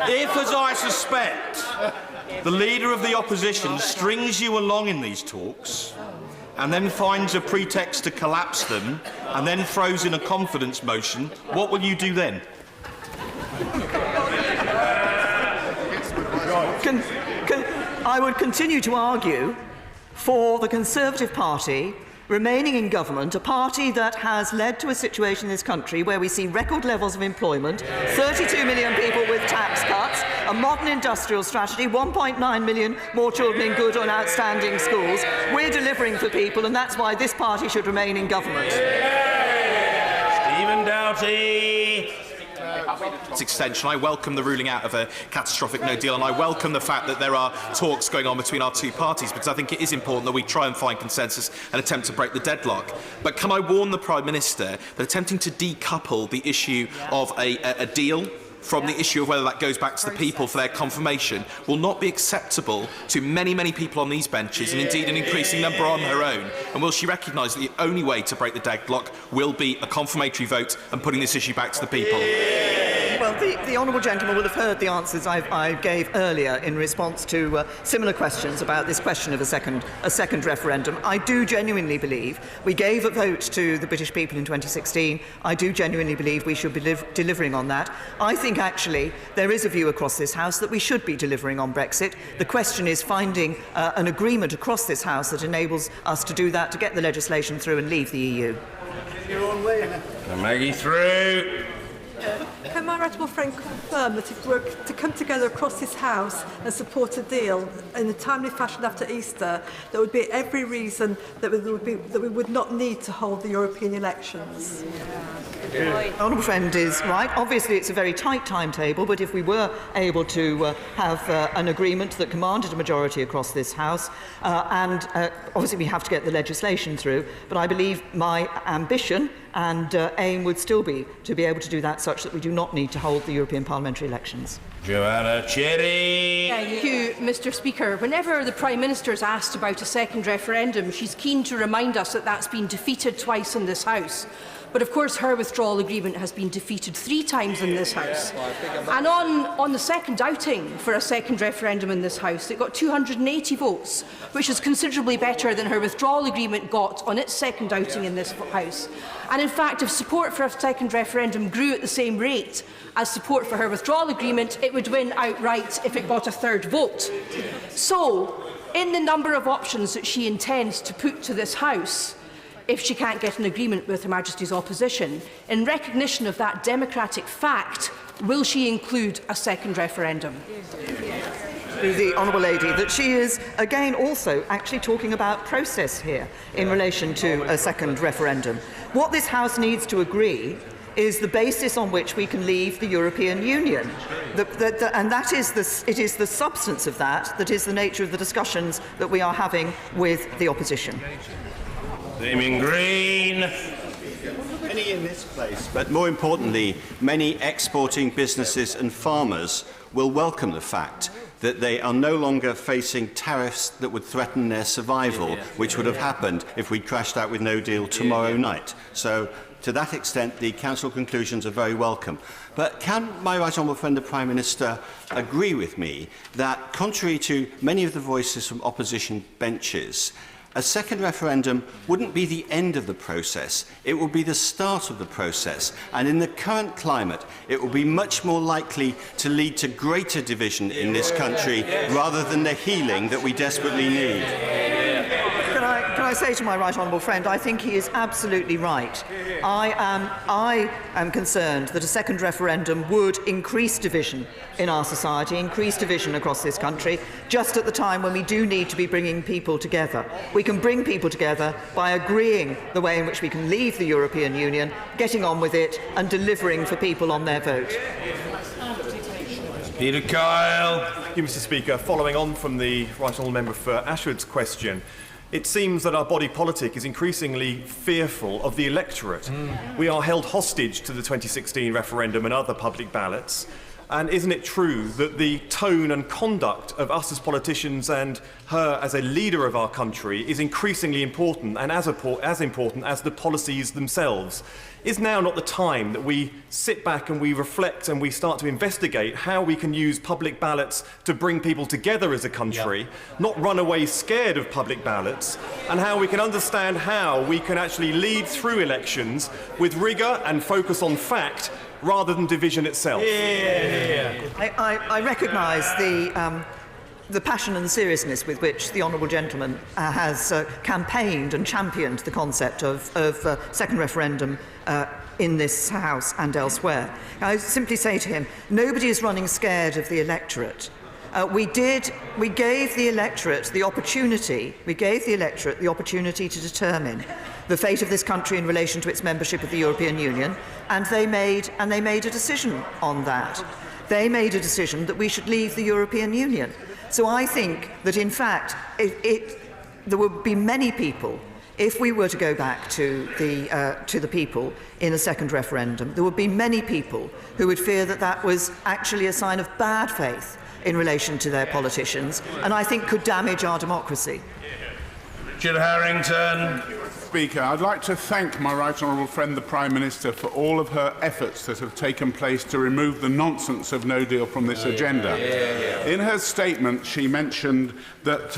If, as I suspect, the Leader of the Opposition strings you along in these talks and then finds a pretext to collapse them and then throws in a confidence motion, what will you do then? I would continue to argue for the Conservative Party remaining in government, a party that has led to a situation in this country where we see record levels of employment, 32 million people with tax cuts, a modern industrial strategy, 1.9 million more children in good and outstanding schools. We're delivering for people, and that's why this party should remain in government. Stephen Doughty. This extension. I welcome the ruling out of a catastrophic no deal, and I welcome the fact that there are talks going on between our two parties, because I think it is important that we try and find consensus and attempt to break the deadlock. But can I warn the Prime Minister that attempting to decouple the issue of a deal from the issue of whether that goes back to the people for their confirmation will not be acceptable to many, many people on these benches, and indeed an increasing number on her own? And will she recognise that the only way to break the deadlock will be a confirmatory vote and putting this issue back to the people? Well, the honourable gentleman will have heard the answers I gave earlier in response to similar questions about this question of a second referendum. I do genuinely believe we gave a vote to the British people in 2016. I do genuinely believe we should be delivering on that. I think actually there is a view across this House that we should be delivering on Brexit. The question is finding an agreement across this House that enables us to do that, to get the legislation through and leave the EU. Maggie through. Can my honourable friend confirm that if we're to come together across this House and support a deal in a timely fashion after Easter, there would be every reason that we would not need to hold the European elections? Honourable friend is right. Obviously, it's a very tight timetable, but if we were able to have an agreement that commanded a majority across this House, and obviously we have to get the legislation through, but I believe my ambition and aim would still be to be able to do that such that we do not need to hold the European parliamentary elections. Joanna Cherry. Thank you, Mr. Speaker. Whenever the Prime Minister is asked about a second referendum, she's keen to remind us that that's been defeated twice in this House. But of course her withdrawal agreement has been defeated 3 times in this House. And on the second outing for a second referendum in this House, it got 280 votes, which is considerably better than her withdrawal agreement got on its second outing in this House. And in fact, if support for a second referendum grew at the same rate as support for her withdrawal agreement, it would win outright if it got a third vote. So, in the number of options that she intends to put to this House, if she can't get an agreement with Her Majesty's opposition, in recognition of that democratic fact, will she include a second referendum? The Honourable Lady, that she is again also actually talking about process here in relation to a second referendum. What this House needs to agree is the basis on which we can leave the European Union. And that is it is the substance of that is the nature of the discussions that we are having with the opposition. Damien Green. Many in this place, but more importantly, many exporting businesses and farmers will welcome the fact that they are no longer facing tariffs that would threaten their survival, which would have happened if we crashed out with no deal tomorrow night. So, to that extent, the Council conclusions are very welcome. But can my right honourable friend, the Prime Minister, agree with me that, contrary to many of the voices from opposition benches, a second referendum wouldn't be the end of the process, it would be the start of the process. And in the current climate, it will be much more likely to lead to greater division in this country rather than the healing that we desperately need. Can I say to my right honourable friend, I think he is absolutely right. I am concerned that a second referendum would increase division in our society, increase division across this country, just at the time when we do need to be bringing people together. We can bring people together by agreeing the way in which we can leave the European Union, getting on with it and delivering for people on their vote. Peter Kyle. Thank you, Mr. Speaker. Following on from the right honourable member for Ashwood's question, it seems that our body politic is increasingly fearful of the electorate. We are held hostage to the 2016 referendum and other public ballots. And isn't it true that the tone and conduct of us as politicians and her as a leader of our country is increasingly important, and as important as the policies themselves? Is now not the time that we sit back and we reflect and we start to investigate how we can use public ballots to bring people together as a country, not run away scared of public ballots, and how we can understand how we can actually lead through elections with rigour and focus on fact rather than division itself? I recognise the passion and seriousness with which the honourable gentleman has campaigned and championed the concept of second referendum in this House and elsewhere. I simply say to him, nobody is running scared of the electorate. We gave the electorate the opportunity to determine the fate of this country in relation to its membership of the European Union, and they made a decision on that. They made a decision that we should leave the European Union. So I think that, in fact, there would be many people, if we were to go back to the people in a second referendum, there would be many people who would fear that that was actually a sign of bad faith in relation to their politicians, and I think could damage our democracy. Richard Harrington. Speaker, I'd like to thank my right honourable friend, the Prime Minister, for all of her efforts that have taken place to remove the nonsense of no deal from this agenda. In her statement, she mentioned that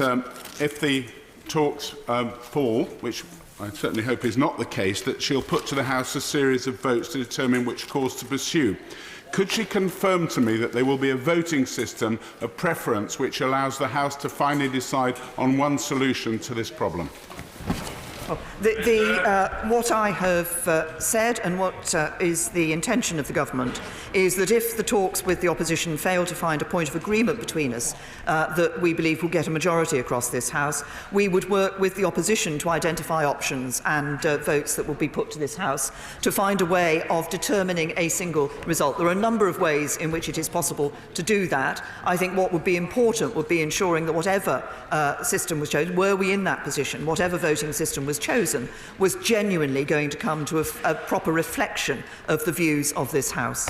if the talks fall, which I certainly hope is not the case, that she'll put to the House a series of votes to determine which course to pursue. Could she confirm to me that there will be a voting system of preference which allows the House to finally decide on one solution to this problem? What I have said and what is the intention of the government is that if the talks with the opposition fail to find a point of agreement between us that we believe will get a majority across this House, we would work with the opposition to identify options and votes that will be put to this House to find a way of determining a single result. There are a number of ways in which it is possible to do that. I think what would be important would be ensuring that whatever system was chosen, were we in that position, whatever voting system was chosen, was genuinely going to come to a proper reflection of the views of this House.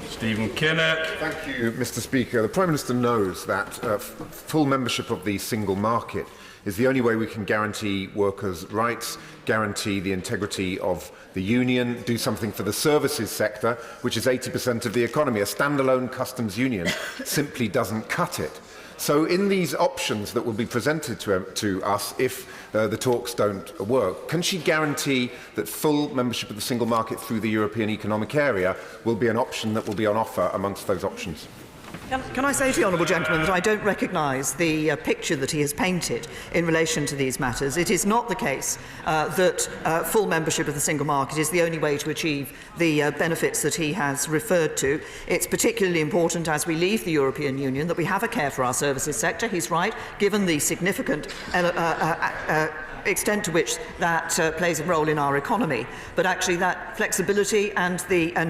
Stephen Kinnock. Thank you, Mr. Speaker. The Prime Minister knows that full membership of the single market is the only way we can guarantee workers' rights, guarantee the integrity of the union, do something for the services sector, which is 80% of the economy. A standalone customs union simply doesn't cut it. So in these options that will be presented to us if the talks don't work, can she guarantee that full membership of the single market through the European Economic Area will be an option that will be on offer amongst those options? Can I say to the Honourable Gentleman that I don't recognise the picture that he has painted in relation to these matters. It is not the case that full membership of the single market is the only way to achieve the benefits that he has referred to. It's particularly important as we leave the European Union that we have a care for our services sector. He's right, given the significant extent to which that plays a role in our economy, but actually that flexibility and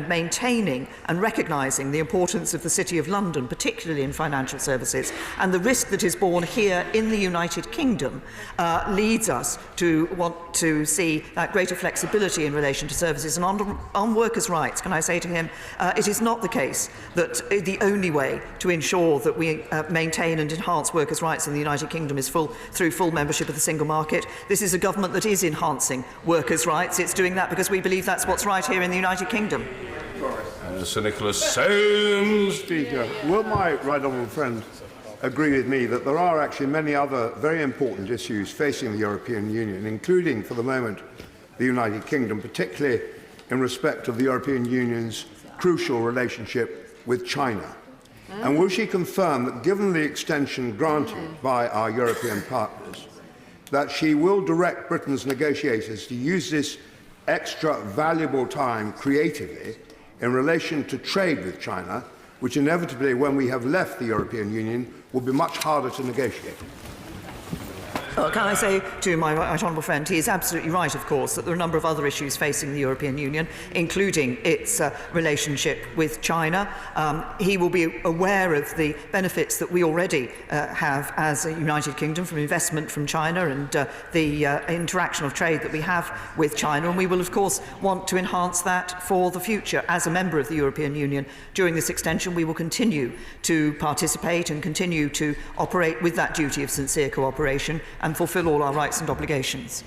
maintaining and recognising the importance of the City of London, particularly in financial services, and the risk that is borne here in the United Kingdom leads us to want to see that greater flexibility in relation to services. And on workers' rights, can I say to him, it is not the case that the only way to ensure that we maintain and enhance workers' rights in the United Kingdom is through full membership of the single market. This is a government that is enhancing workers' rights. It's doing that because we believe that's what's right here in the United Kingdom. Sir Nicholas Soames. Speaker, will my right honourable friend agree with me that there are actually many other very important issues facing the European Union, including, for the moment, the United Kingdom, particularly in respect of the European Union's crucial relationship with China? And will she confirm that, given the extension granted by our European partners, that she will direct Britain's negotiators to use this extra valuable time creatively in relation to trade with China, which inevitably, when we have left the European Union, will be much harder to negotiate? Well, can I say to my right honourable friend, he is absolutely right, of course, that there are a number of other issues facing the European Union, including its relationship with China. He will be aware of the benefits that we already have as a United Kingdom from investment from China and the interaction of trade that we have with China, and we will, of course, want to enhance that for the future. As a member of the European Union, during this extension, we will continue to participate and continue to operate with that duty of sincere cooperation and fulfil all our rights and obligations.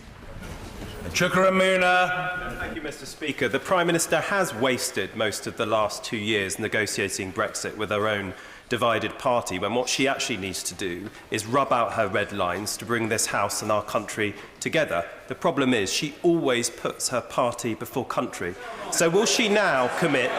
Chukaramuna. Thank you, Mr. Speaker. The Prime Minister has wasted most of the last 2 years negotiating Brexit with her own divided party, when what she actually needs to do is rub out her red lines to bring this House and our country together. The problem is she always puts her party before country. So will she now commit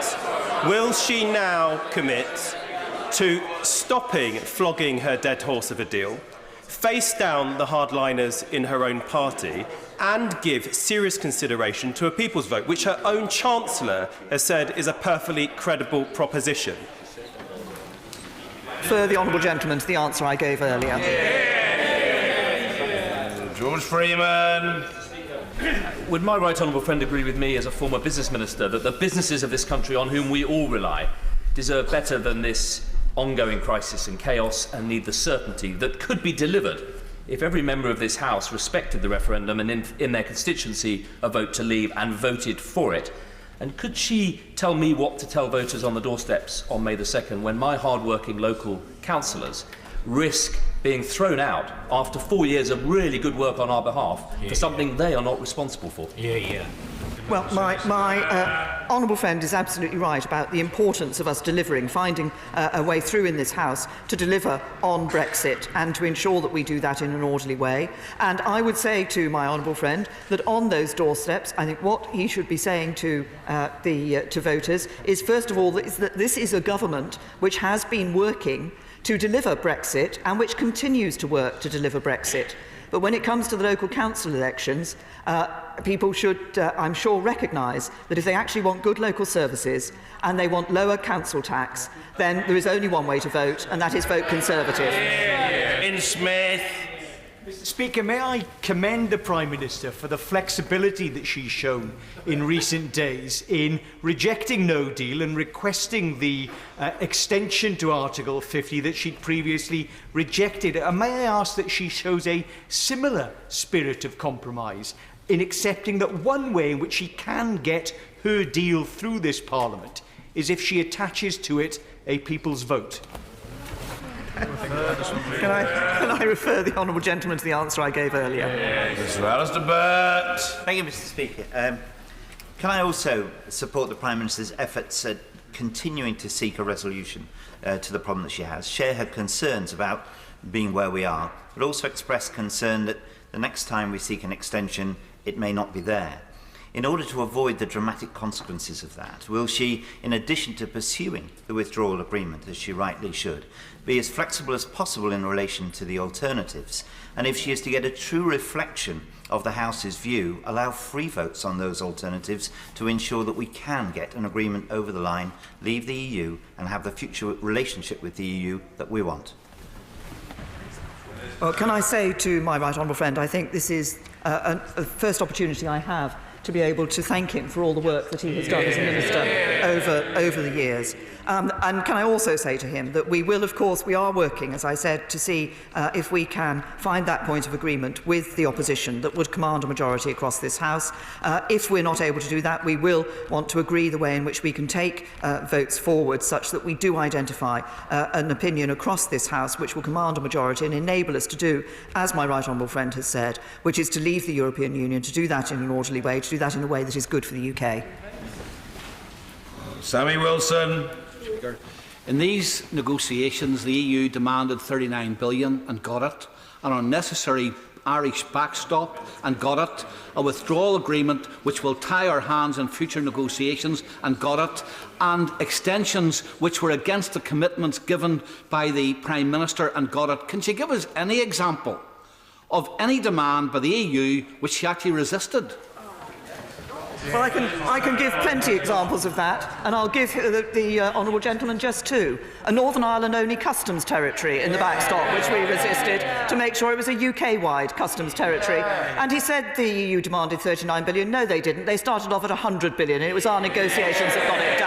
to stopping flogging her dead horse of a deal, face down the hardliners in her own party, and give serious consideration to a people's vote, which her own Chancellor has said is a perfectly credible proposition? For the honourable gentleman to the answer I gave earlier. George Freeman. Would my right honourable friend agree with me as a former business minister that the businesses of this country, on whom we all rely, deserve better than this ongoing crisis and chaos, and need the certainty that could be delivered if every member of this House respected the referendum and in their constituency a vote to leave and voted for it? And could she tell me what to tell voters on the doorsteps on May the 2nd when my hard-working local councillors risk being thrown out after 4 years of really good work on our behalf for something they are not responsible for? Well, my honourable friend is absolutely right about the importance of us finding a way through in this House to deliver on Brexit and to ensure that we do that in an orderly way. And I would say to my honourable friend that on those doorsteps, I think what he should be saying to voters is, first of all, that this is a government which has been working to deliver Brexit and which continues to work to deliver Brexit. But when it comes to the local council elections, people should, I'm sure, recognise that if they actually want good local services and they want lower council tax, then there is only one way to vote, and that is vote Conservative. In Smith. Speaker, may I commend the Prime Minister for the flexibility that she's shown in recent days in rejecting no deal and requesting the extension to Article 50 that she'd previously rejected. And may I ask that she shows a similar spirit of compromise in accepting that one way in which she can get her deal through this Parliament is if she attaches to it a people's vote. Can I refer the honourable gentleman to the answer I gave earlier? Yes, Alistair Burt. Thank you, Mr. Speaker. Can I also support the Prime Minister's efforts at continuing to seek a resolution to the problem that she has, share her concerns about being where we are, but also express concern that the next time we seek an extension, it may not be there. In order to avoid the dramatic consequences of that, will she, in addition to pursuing the withdrawal agreement, as she rightly should, be as flexible as possible in relation to the alternatives? And if she is to get a true reflection of the House's view, allow free votes on those alternatives to ensure that we can get an agreement over the line, leave the EU and have the future relationship with the EU that we want? Well, can I say to my right honourable friend, I think this is a first opportunity I have to be able to thank him for all the work that he has done as a minister over the years. And can I also say to him that we will, of course, we are working, as I said, to see if we can find that point of agreement with the opposition that would command a majority across this House. If we're not able to do that, we will want to agree the way in which we can take votes forward such that we do identify an opinion across this House which will command a majority and enable us to do, as my right honourable friend has said, which is to leave the European Union, to do that in an orderly way, to do that in a way that is good for the UK. Sammy Wilson. In these negotiations, the EU demanded £39 billion and got it, an unnecessary Irish backstop and got it, a withdrawal agreement which will tie our hands in future negotiations and got it, and extensions which were against the commitments given by the Prime Minister and got it. Can she give us any example of any demand by the EU which she actually resisted? Well, I can give plenty of examples of that, and I'll give the honourable gentleman just two. A Northern Ireland-only customs territory in the backstop, which we resisted, to make sure it was a UK-wide customs territory. And he said the EU demanded £39 billion. No, they didn't. They started off at £100 billion, and it was our negotiations that got it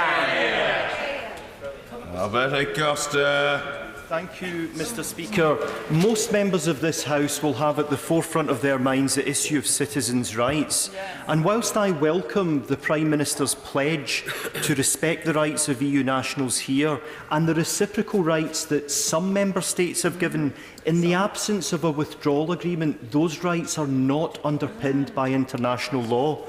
down. Alberto Costa. Thank you, Mr. Speaker. Most members of this House will have at the forefront of their minds the issue of citizens' rights. And whilst I welcome the Prime Minister's pledge to respect the rights of EU nationals here and the reciprocal rights that some Member States have given, in the absence of a withdrawal agreement, those rights are not underpinned by international law.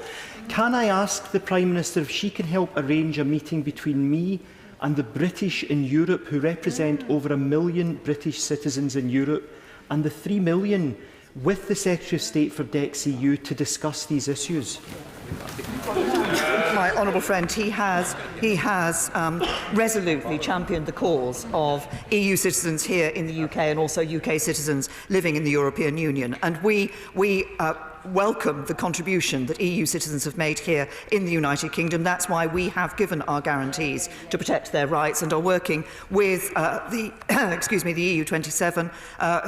Can I ask the Prime Minister if she can help arrange a meeting between me and the British in Europe, who represent over 1 million British citizens in Europe, and the 3 million with the Secretary of State for DEX-EU to discuss these issues? My honourable friend, he has resolutely championed the cause of EU citizens here in the UK and also UK citizens living in the European Union. And we welcome the contribution that EU citizens have made here in the United Kingdom. That's why we have given our guarantees to protect their rights and are working with the EU27,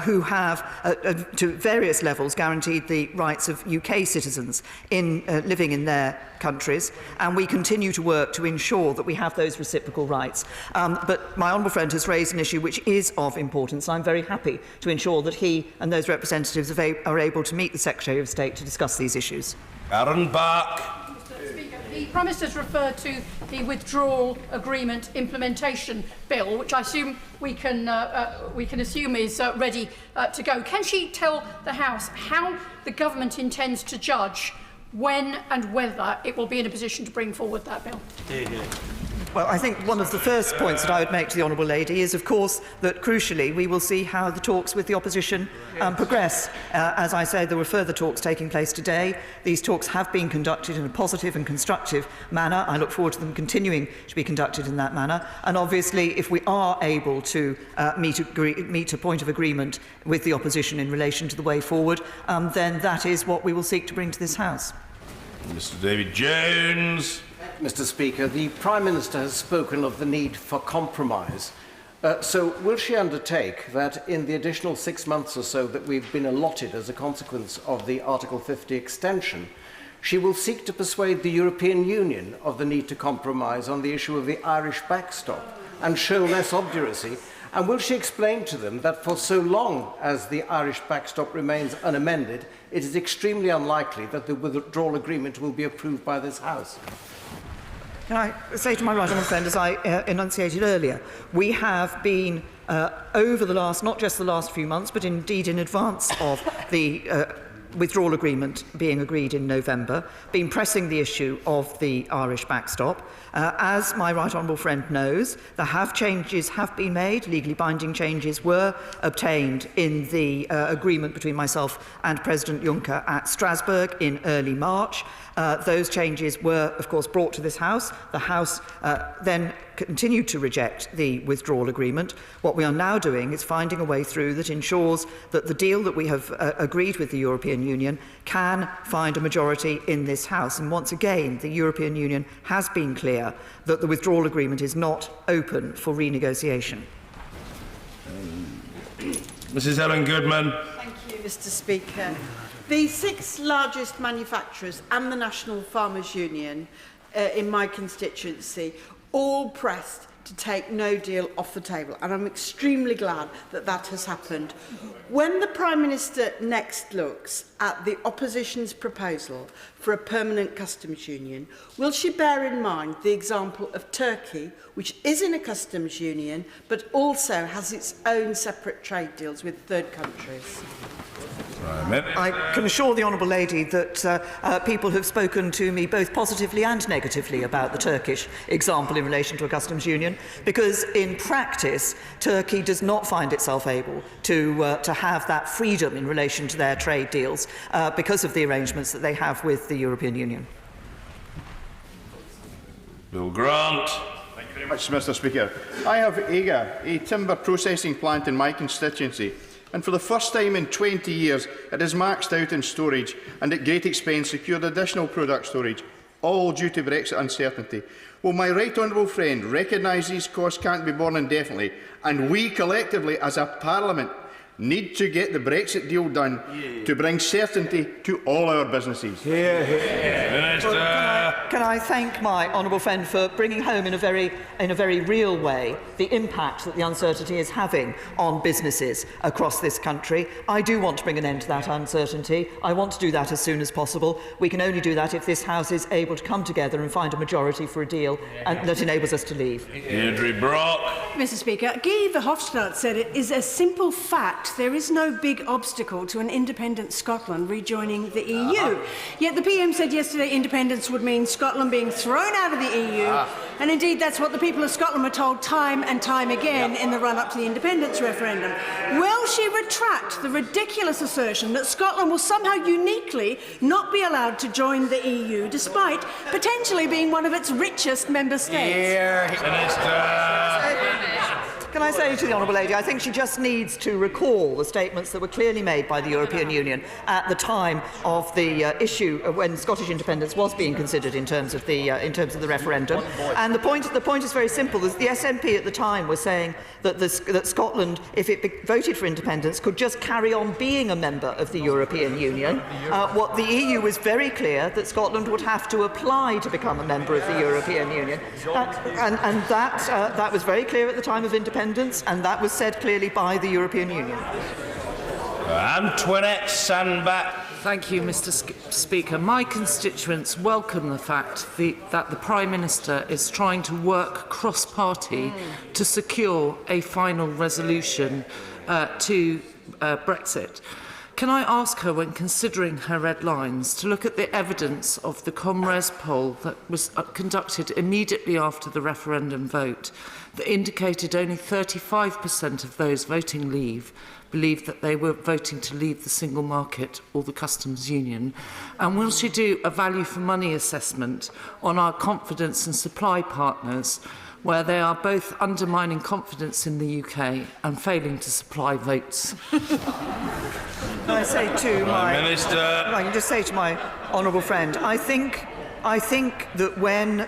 who have, to various levels, guaranteed the rights of UK citizens in living in their countries, and we continue to work to ensure that we have those reciprocal rights. But my honourable friend has raised an issue which is of importance. I'm very happy to ensure that he and those representatives are able to meet the Secretary of State to discuss these issues. Aaron Buck. Mr. Speaker, the Prime Minister has referred to the withdrawal agreement implementation bill, which I assume we can assume is ready to go. Can she tell the House how the government intends to judge when and whether it will be in a position to bring forward that bill? Well, I think one of the first points that I would make to the Honourable Lady is, of course, that crucially we will see how the talks with the opposition progress. As I say, there were further talks taking place today. These talks have been conducted in a positive and constructive manner. I look forward to them continuing to be conducted in that manner. And obviously, if we are able to meet a point of agreement with the opposition in relation to the way forward, then that is what we will seek to bring to this House. Mr. David Jones. Mr. Speaker, the Prime Minister has spoken of the need for compromise. So will she undertake that in the additional 6 months or so that we've been allotted as a consequence of the Article 50 extension, she will seek to persuade the European Union of the need to compromise on the issue of the Irish backstop and show less obduracy? And will she explain to them that for so long as the Irish backstop remains unamended, it is extremely unlikely that the withdrawal agreement will be approved by this House? Can I say to my right honourable friend, as I enunciated earlier, we have been over the last, not just the last few months, but indeed in advance of the withdrawal agreement being agreed in November, been pressing the issue of the Irish backstop. As my right honourable friend knows, changes have been made. Legally binding changes were obtained in the agreement between myself and President Juncker at Strasbourg in early March. Those changes were, of course, brought to this House. The House then continued to reject the withdrawal agreement. What we are now doing is finding a way through that ensures that the deal that we have agreed with the European Union can find a majority in this House. And once again, the European Union has been clear that the withdrawal agreement is not open for renegotiation. Mrs. Ellen Goodman. Thank you, Mr. Speaker. The 6 largest manufacturers and the National Farmers Union in my constituency all pressed to take no deal off the table, and I'm extremely glad that that has happened. When the Prime Minister next looks at the opposition's proposal for a permanent customs union, will she bear in mind the example of Turkey, which is in a customs union but also has its own separate trade deals with third countries? I can assure the Honourable Lady that people have spoken to me both positively and negatively about the Turkish example in relation to a customs union, because in practice Turkey does not find itself able to have that freedom in relation to their trade deals because of the arrangements that they have with the European Union. Bill Grant. Thank you very much, Mr. Speaker. I have AGA, a timber processing plant in my constituency, and for the first time in 20 years it is maxed out in storage and at great expense secured additional product storage, all due to Brexit uncertainty. Will my right honourable friend recognise these costs can't be borne indefinitely, and we collectively as a Parliament need to get the Brexit deal done to bring certainty to all our businesses? Can I thank my honourable friend for bringing home in a very real way the impact that the uncertainty is having on businesses across this country. I do want to bring an end to that uncertainty. I want to do that as soon as possible. We can only do that if this House is able to come together and find a majority for a deal and that enables us to leave. Deirdre Brock. Mr. Speaker, Guy Verhofstadt said it is a simple fact there is no big obstacle to an independent Scotland rejoining the EU. Yet the PM said yesterday independence would mean Scotland being thrown out of the EU, and indeed that's what the people of Scotland were told time and time again in the run-up to the independence referendum. Will she retract the ridiculous assertion that Scotland will somehow uniquely not be allowed to join the EU, despite potentially being one of its richest member states? Can I say to the Honourable Lady, I think she just needs to recall the statements that were clearly made by the European Union at the time of the issue when Scottish independence was being considered in terms of the referendum. And the point is very simple. The SNP at the time was saying that Scotland, if it voted for independence, could just carry on being a member of the European Union. What the EU was very clear that Scotland would have to apply to become a member of the European Union, and that was very clear at the time of independence. And that was said clearly by the European Union. Antoinette Sandbach. Thank you, Mr. Speaker. My constituents welcome the fact that the Prime Minister is trying to work cross-party to secure a final resolution to Brexit. Can I ask her, when considering her red lines, to look at the evidence of the Comres poll that was conducted immediately after the referendum vote that indicated only 35% of those voting leave believed that they were voting to leave the single market or the customs union? And will she do a value for money assessment on our confidence and supply partners, where they are both undermining confidence in the UK and failing to supply votes? I say to my Minister. I can just say to my honourable friend, I think that when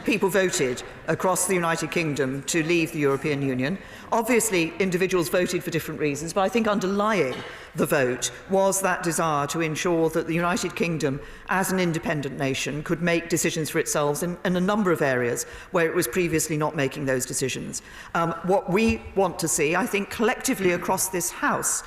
people voted across the United Kingdom to leave the European Union, obviously individuals voted for different reasons, but I think underlying the vote was that desire to ensure that the United Kingdom, as an independent nation, could make decisions for itself in a number of areas where it was previously not making those decisions. What we want to see, I think collectively across this House,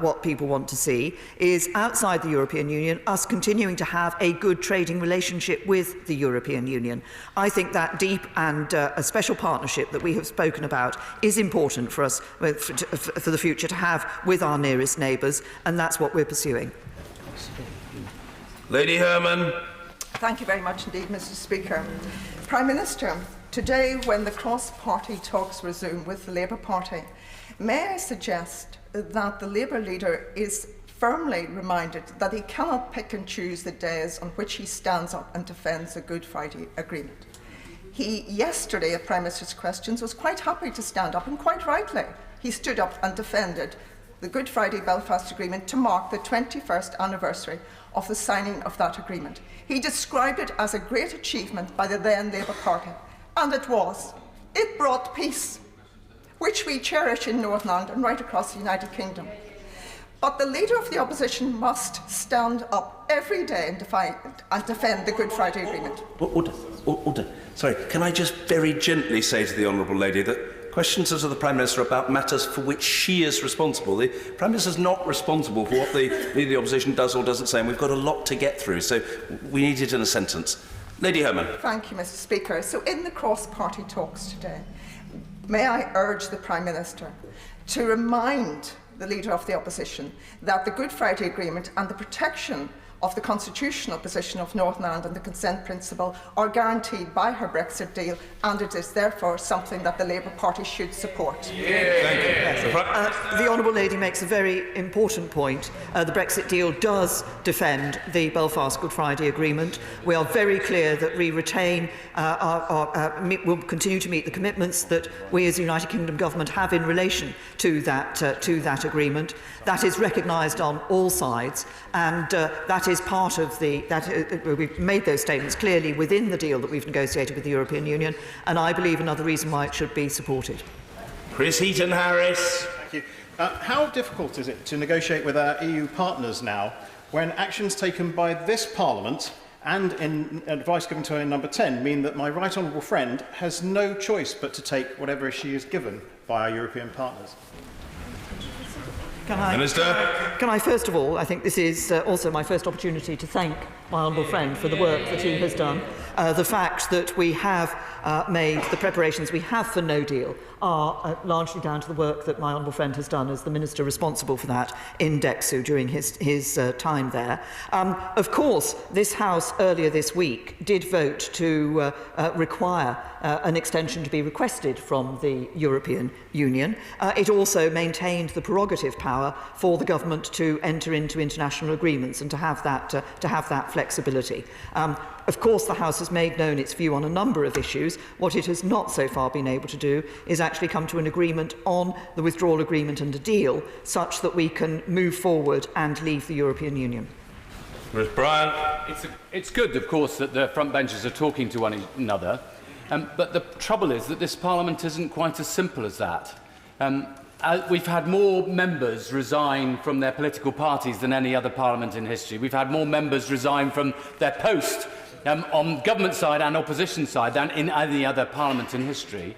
what people want to see is, outside the European Union, us continuing to have a good trading relationship with the European Union. I think that deep and a special partnership that we have spoken about is important for us for the future to have with our nearest neighbours, and that's what we're pursuing. Lady Herman. Thank you very much indeed, Mr. Speaker. Prime Minister, today when the cross-party talks resume with the Labour Party, may I suggest that the Labour leader is firmly reminded that he cannot pick and choose the days on which he stands up and defends the Good Friday Agreement. He, yesterday at Prime Minister's questions, was quite happy to stand up, and quite rightly. He stood up and defended the Good Friday Belfast Agreement to mark the 21st anniversary of the signing of that agreement. He described it as a great achievement by the then Labour Party, and it was. It brought peace, which we cherish in Northern Ireland and right across the United Kingdom. But the Leader of the Opposition must stand up every day and defend the Good Friday Agreement. Order. Sorry, can I just very gently say to the Honourable Lady that questions to the Prime Minister about matters for which she is responsible. The Prime Minister is not responsible for what the Leader of the Opposition does or doesn't say, and we've got a lot to get through, so we need it in a sentence. Lady Herman. Thank you, Mr. Speaker. So in the cross-party talks today, may I urge the Prime Minister to remind the Leader of the Opposition that the Good Friday Agreement and the protection of the constitutional position of Northern Ireland and the consent principle are guaranteed by her Brexit deal, and it is therefore something that the Labour Party should support. Thank you. The Honourable Lady makes a very important point. The Brexit deal does defend the Belfast Good Friday Agreement. We are very clear that we retain, will continue to meet the commitments that we as the United Kingdom Government have in relation to that agreement. That is recognised on all sides, and that is part of we've made those statements clearly within the deal that we've negotiated with the European Union, and I believe another reason why it should be supported. Chris Heaton-Harris. Thank you. How difficult is it to negotiate with our EU partners now when actions taken by this Parliament and in advice given to her in number 10 mean that my right honourable friend has no choice but to take whatever she is given by our European partners? Can I first of all, I think this is also my first opportunity to thank my honourable friend for the work that he has done. The fact that we have made the preparations we have for no deal are largely down to the work that my honourable friend has done as the Minister responsible for that in DEXU during his time there. Of course, this House earlier this week did vote to require an extension to be requested from the European Union. It also maintained the prerogative power for the government to enter into international agreements and to have that flexibility. Of course, the House has made known its view on a number of issues. What it has not so far been able to do is actually come to an agreement on the withdrawal agreement and a deal such that we can move forward and leave the European Union. Ms. Bryan. It's good, of course, that the front benches are talking to one another, but the trouble is that this Parliament isn't quite as simple as that. We've had more members resign from their political parties than any other Parliament in history. We've had more members resign from their post on government side and opposition side than in any other Parliament in history.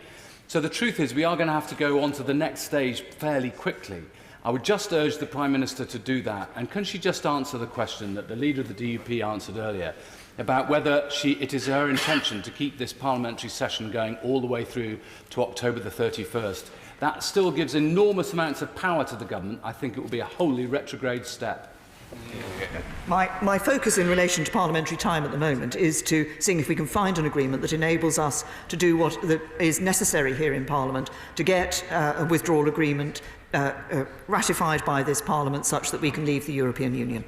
So the truth is we are going to have to go on to the next stage fairly quickly. I would just urge the Prime Minister to do that. And can she just answer the question that the Leader of the DUP answered earlier about whether it is her intention to keep this parliamentary session going all the way through to October the 31st? that still gives enormous amounts of power to the government. I think it will be a wholly retrograde step. My focus in relation to parliamentary time at the moment is to seeing if we can find an agreement that enables us to do what is necessary here in Parliament to get a withdrawal agreement ratified by this Parliament such that we can leave the European Union.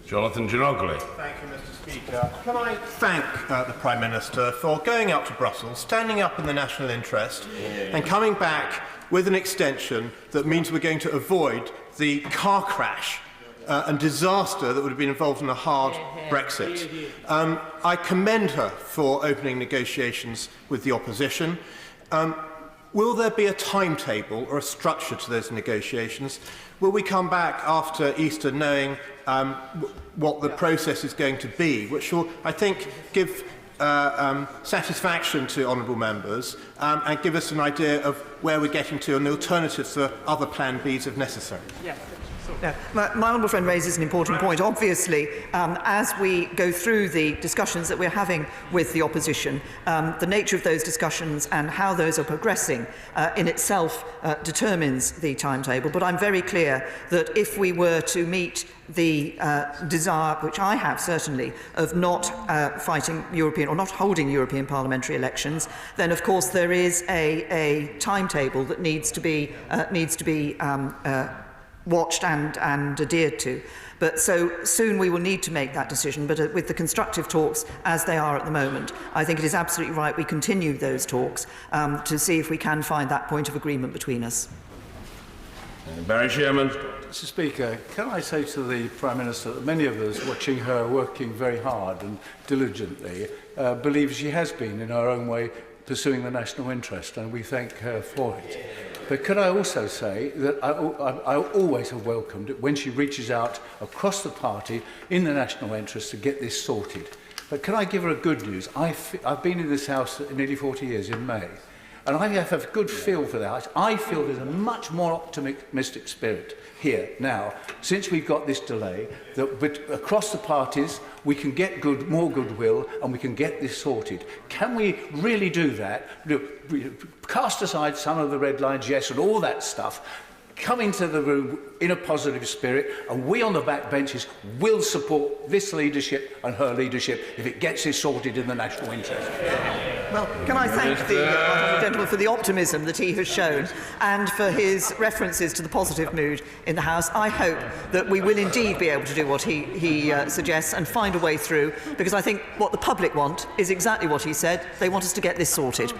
Jonathan Ginogly. Thank you, Mr. Speaker. Can I thank the Prime Minister for going out to Brussels, standing up in the national interest, and coming back with an extension that means we're going to avoid the car crash and disaster that would have been involved in a hard Brexit. I commend her for opening negotiations with the opposition. Will there be a timetable or a structure to those negotiations? Will we come back after Easter knowing what the process is going to be, which will, I think, give satisfaction to honourable members and give us an idea of where we're getting to and the alternatives for other Plan Bs if necessary? No, my honourable friend raises an important point. Obviously, as we go through the discussions that we're having with the opposition, the nature of those discussions and how those are progressing in itself determines the timetable. But I'm very clear that if we were to meet the desire, which I have certainly, of not fighting European or not holding European parliamentary elections, then of course there is a timetable that needs to be watched and adhered to. But so soon we will need to make that decision, but with the constructive talks as they are at the moment, I think it is absolutely right we continue those talks to see if we can find that point of agreement between us. Barry Sherman. Mr. Speaker, can I say to the Prime Minister that many of us watching her working very hard and diligently believe she has been in her own way pursuing the national interest, and we thank her for it. But could I also say that I always have welcomed it when she reaches out across the party in the national interest to get this sorted. But can I give her a good news? I've been in this House nearly 40 years in May, and I have a good feel for that. I feel there's a much more optimistic spirit here now, since we've got this delay, that across the parties we can get more goodwill and we can get this sorted. Can we really do that? Cast aside some of the red lines, yes, and all that stuff. Come into the room in a positive spirit, and we on the back benches will support this leadership and her leadership if it gets this sorted in the national interest. Well, can I thank the gentleman for the optimism that he has shown and for his references to the positive mood in the House. I hope that we will indeed be able to do what he suggests and find a way through, because I think what the public want is exactly what he said. They want us to get this sorted.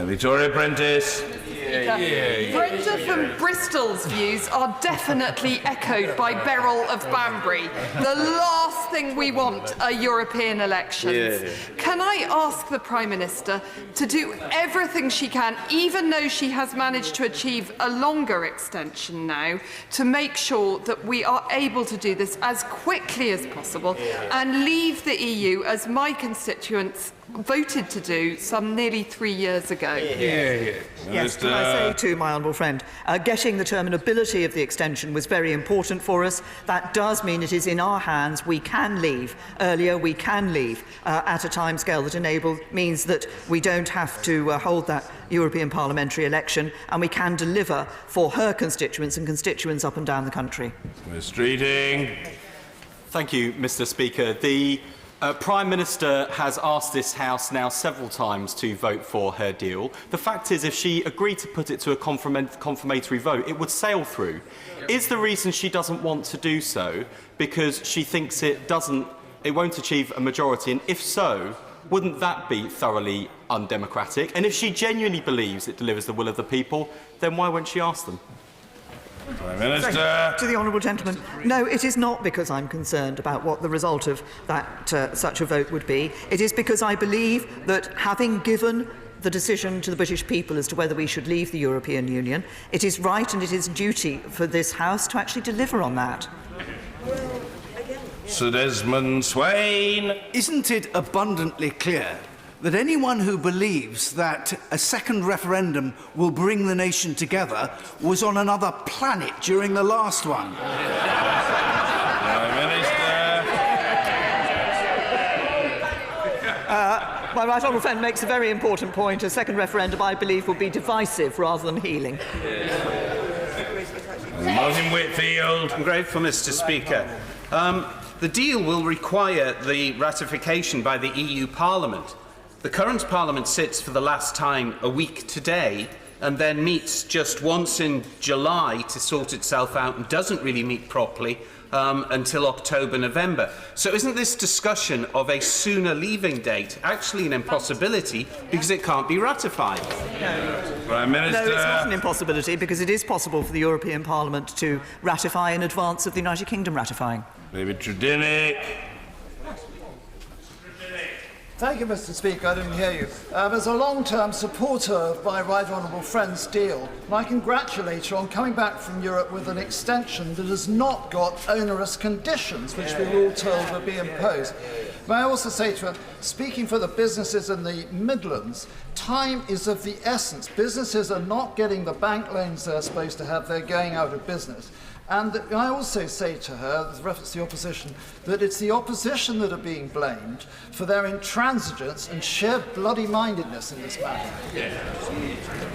Victoria Prentice. Brenda from Bristol's views are definitely echoed by Beryl of Banbury. The last thing we want are European elections. Can I ask the Prime Minister to do everything she can, even though she has managed to achieve a longer extension now, to make sure that we are able to do this as quickly as possible and leave the EU, as my constituents voted to do some nearly 3 years ago? Yes, can I say to my honourable friend, getting the terminability of the extension was very important for us. That does mean it is in our hands. We can leave earlier, we can leave at a timescale that means that we don't have to hold that European parliamentary election, and we can deliver for her constituents and constituents up and down the country. Mr. Streeting. Thank you, Mr. Speaker. The Prime Minister has asked this House now several times to vote for her deal. The fact is, if she agreed to put it to a confirmatory vote, it would sail through. Is the reason she doesn't want to do so because she thinks it won't achieve a majority? And if so, wouldn't that be thoroughly undemocratic? And if she genuinely believes it delivers the will of the people, then why won't she ask them? Prime Minister. To the honourable gentleman, no, it is not because I'm concerned about what the result of that such a vote would be. It is because I believe that, having given the decision to the British people as to whether we should leave the European Union, it is right and it is duty for this House to actually deliver on that. Sir Desmond Swain. Isn't it abundantly clear that anyone who believes that a second referendum will bring the nation together was on another planet during the last one? Prime Minister. My right honourable friend makes a very important point. A second referendum, I believe, will be divisive rather than healing. Martin Whitfield. I'm grateful, Mr. Speaker. The deal will require the ratification by the EU Parliament. The current Parliament sits for the last time a week today and then meets just once in July to sort itself out and doesn't really meet properly until October, November. So isn't this discussion of a sooner leaving date actually an impossibility because it can't be ratified? Prime Minister. No, it's not an impossibility because it is possible for the European Parliament to ratify in advance of the United Kingdom ratifying. David Tredynick. Thank you, Mr. Speaker. I didn't hear you. As a long-term supporter of my right honourable friend's deal, I congratulate her on coming back from Europe with an extension that has not got onerous conditions, which we were all told would be imposed. May I also say to her, speaking for the businesses in the Midlands, time is of the essence. Businesses are not getting the bank loans they're supposed to have. They're going out of business. And I also say to her, with reference to the opposition, that it's the opposition that are being blamed for their intransigence and sheer bloody-mindedness in this matter.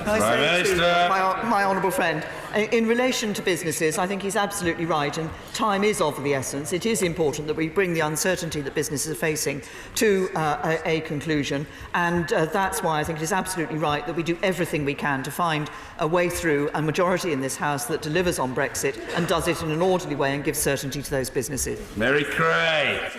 Prime Minister. My honourable friend, in relation to businesses, I think he's absolutely right, and time is of the essence. It is important that we bring the uncertainty that businesses are facing to a conclusion, and that's why I think it is absolutely right that we do everything we can to find a way through a majority in this House that delivers on Brexit and does it in an orderly way and gives certainty to those businesses. Mary Cray.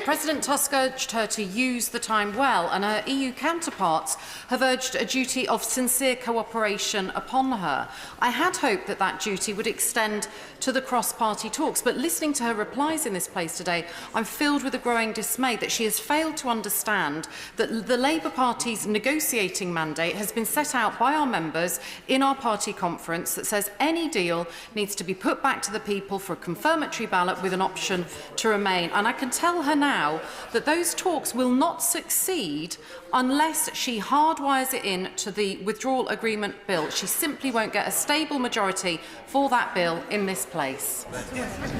President Tusk urged her to use the time well, and her EU counterparts have urged a duty of sincere cooperation upon her. I had hoped that that duty would extend to the cross-party talks, but listening to her replies in this place today, I'm filled with a growing dismay that she has failed to understand that the Labour Party's negotiating mandate has been set out by our members in our party conference that says any deal needs to be put back to the people for a confirmatory ballot with an option to remain. And I can tell her now that those talks will not succeed unless she hardwires it in to the withdrawal agreement bill. She simply won't get a stable majority for that bill in this place.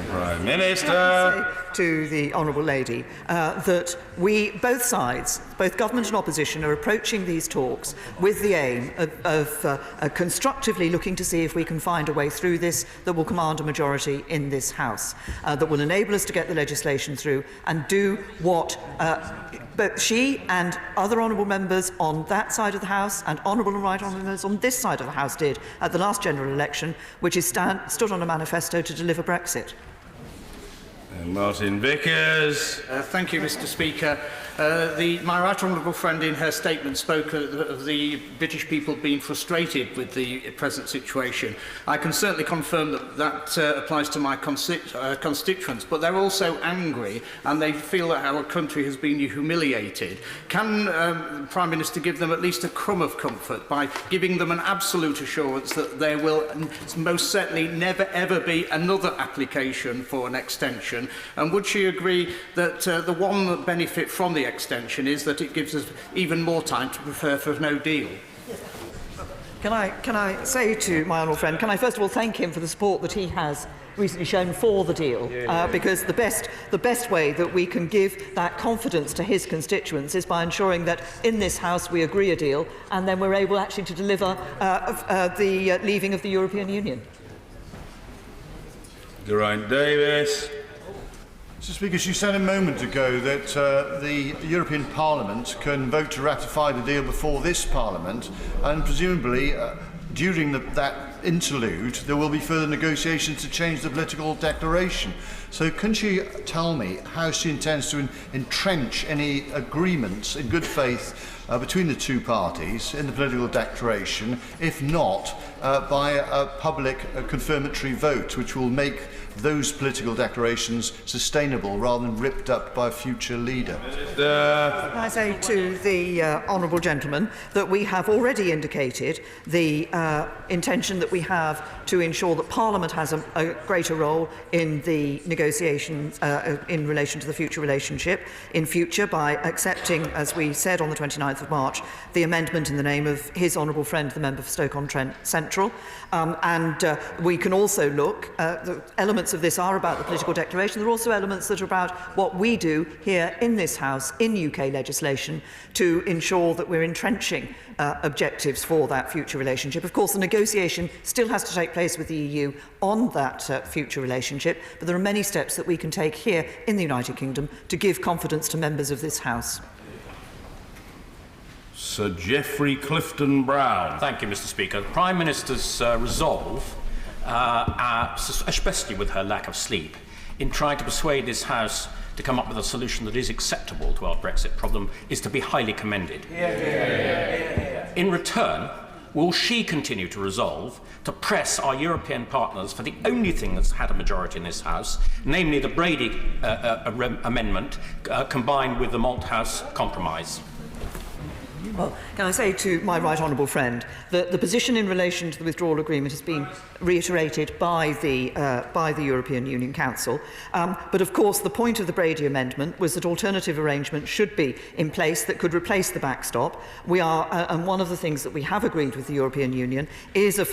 Prime Minister. Can I say to the honourable lady that we, both sides, both government and opposition, are approaching these talks with the aim of constructively looking to see if we can find a way through this that will command a majority in this House, that will enable us to get the legislation through and do what both she and other honourable members on that side of the House and honourable and right honourable members on this side of the House did at the last general election, which is stood on a manifesto to deliver Brexit. Martin Vickers. Thank you, Mr. Speaker. My right honourable friend in her statement spoke of the British people being frustrated with the present situation. I can certainly confirm that that applies to my constituents, but they're also angry and they feel that our country has been humiliated. Can the Prime Minister give them at least a crumb of comfort by giving them an absolute assurance that there will most certainly never ever be another application for an extension? And would she agree that the one benefit from the extension is that it gives us even more time to prepare for no deal? Can I say to my honourable friend, can I first of all thank him for the support that he has recently shown for the deal, because the best way that we can give that confidence to his constituents is by ensuring that in this House we agree a deal and then we're able actually to deliver the leaving of the European Union. Geraint Davis. Mr. Speaker, you said a moment ago that the European Parliament can vote to ratify the deal before this Parliament, and presumably during that interlude there will be further negotiations to change the political declaration. So can she tell me how she intends to entrench any agreements in good faith between the two parties in the political declaration, if not by a public confirmatory vote which will make those political declarations sustainable rather than ripped up by a future leader? I say to the honourable gentleman that we have already indicated the intention that we have to ensure that Parliament has a greater role in the negotiations in relation to the future relationship in future by accepting, as we said on the 29th 29th of March the amendment in the name of his honourable friend, the member for Stoke-on-Trent Central. We can also look, the elements of this are about the political declaration. There are also elements that are about what we do here in this House, in UK legislation, to ensure that we're entrenching objectives for that future relationship. Of course, the negotiation still has to take place with the EU on that future relationship, but there are many steps that we can take here in the United Kingdom to give confidence to members of this House. Sir Geoffrey Clifton-Brown. Thank you, Mr. Speaker. The Prime Minister's resolve, especially with her lack of sleep, in trying to persuade this House to come up with a solution that is acceptable to our Brexit problem, is to be highly commended. In return, will she continue to resolve to press our European partners for the only thing that's had a majority in this House, namely the Brady Amendment combined with the Malthouse Compromise? Well, can I say to my right honourable friend that the position in relation to the withdrawal agreement has been reiterated by the European Union Council. But of course, the point of the Brady Amendment was that alternative arrangements should be in place that could replace the backstop. We are, and one of the things that we have agreed with the European Union is a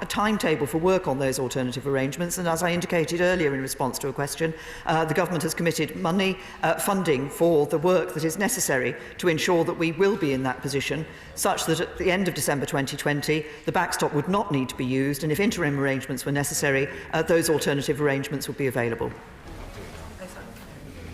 timetable for work on those alternative arrangements. And as I indicated earlier in response to a question, the government has committed money, funding for the work that is necessary to ensure that we will be in that position, such that at the end of December 2020, the backstop would not need to be used, and if interim arrangements were necessary, those alternative arrangements would be available.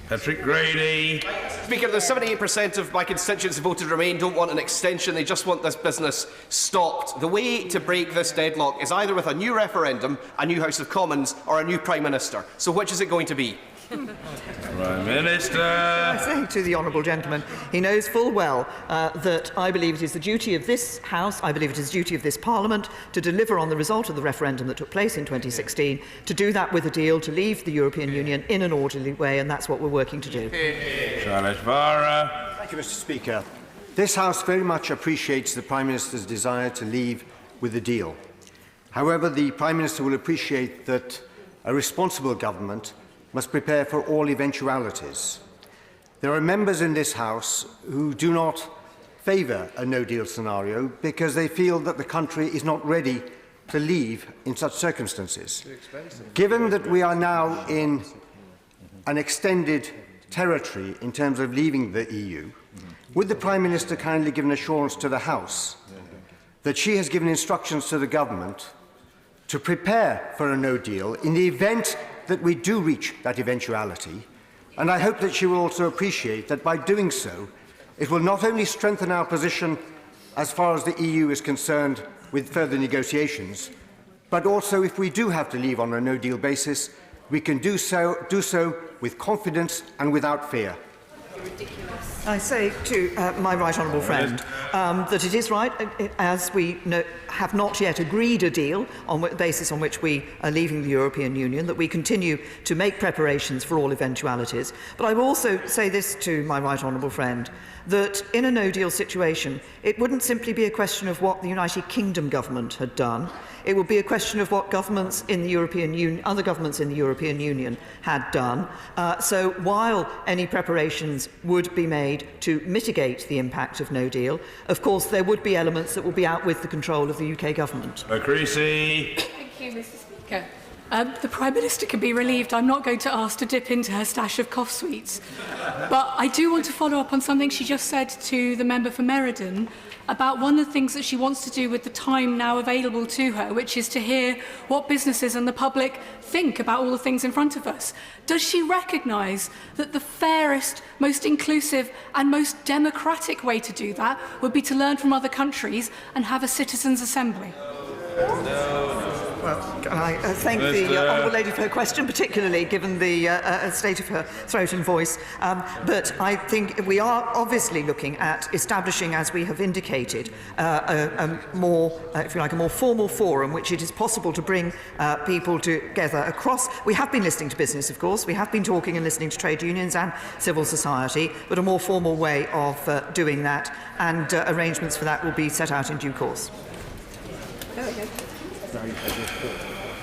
Patrick Grady. Speaker, the 78% of my constituents who voted Remain don't want an extension. They just want this business stopped. The way to break this deadlock is either with a new referendum, a new House of Commons, or a new Prime Minister. So which is it going to be? Prime Minister. I say to the honourable gentleman, he knows full well that I believe it is the duty of this House, I believe it is the duty of this Parliament to deliver on the result of the referendum that took place in 2016, to do that with a deal to leave the European Union in an orderly way, and that's what we're working to do. Charles Vara. Thank you, Mr. Speaker. This House very much appreciates the Prime Minister's desire to leave with a deal. However, the Prime Minister will appreciate that a responsible government must prepare for all eventualities. There are members in this House who do not favour a no-deal scenario because they feel that the country is not ready to leave in such circumstances. Given that we are now in an extended territory in terms of leaving the EU, would the Prime Minister kindly give an assurance to the House that she has given instructions to the government to prepare for a no-deal in the event that we do reach that eventuality, and I hope that she will also appreciate that by doing so, it will not only strengthen our position as far as the EU is concerned with further negotiations, but also if we do have to leave on a no-deal basis, we can do so with confidence and without fear. I say to my right honourable friend that it is right, as we have not yet agreed a deal on the basis on which we are leaving the European Union, that we continue to make preparations for all eventualities. But I will also say this to my right honourable friend, that in a no-deal situation, it wouldn't simply be a question of what the United Kingdom government had done. It would be a question of what governments in the European Union, other governments in the European Union had done. So while any preparations would be made to mitigate the impact of no deal, of course there would be elements that will be out with the control of the UK government. Creasy. Thank you, Mr. Speaker. The Prime Minister can be relieved I'm not going to ask to dip into her stash of cough sweets. But I do want to follow up on something she just said to the member for Meriden about one of the things that she wants to do with the time now available to her, which is to hear what businesses and the public think about all the things in front of us. Does she recognise that the fairest, most inclusive and most democratic way to do that would be to learn from other countries and have a citizens' assembly? Well, I thank the honourable lady for her question, particularly given the state of her throat and voice. But I think we are obviously looking at establishing, as we have indicated, a more, if you like, a more formal forum, which it is possible to bring people together across. We have been listening to business, of course. We have been talking and listening to trade unions and civil society, but a more formal way of doing that, and arrangements for that will be set out in due course.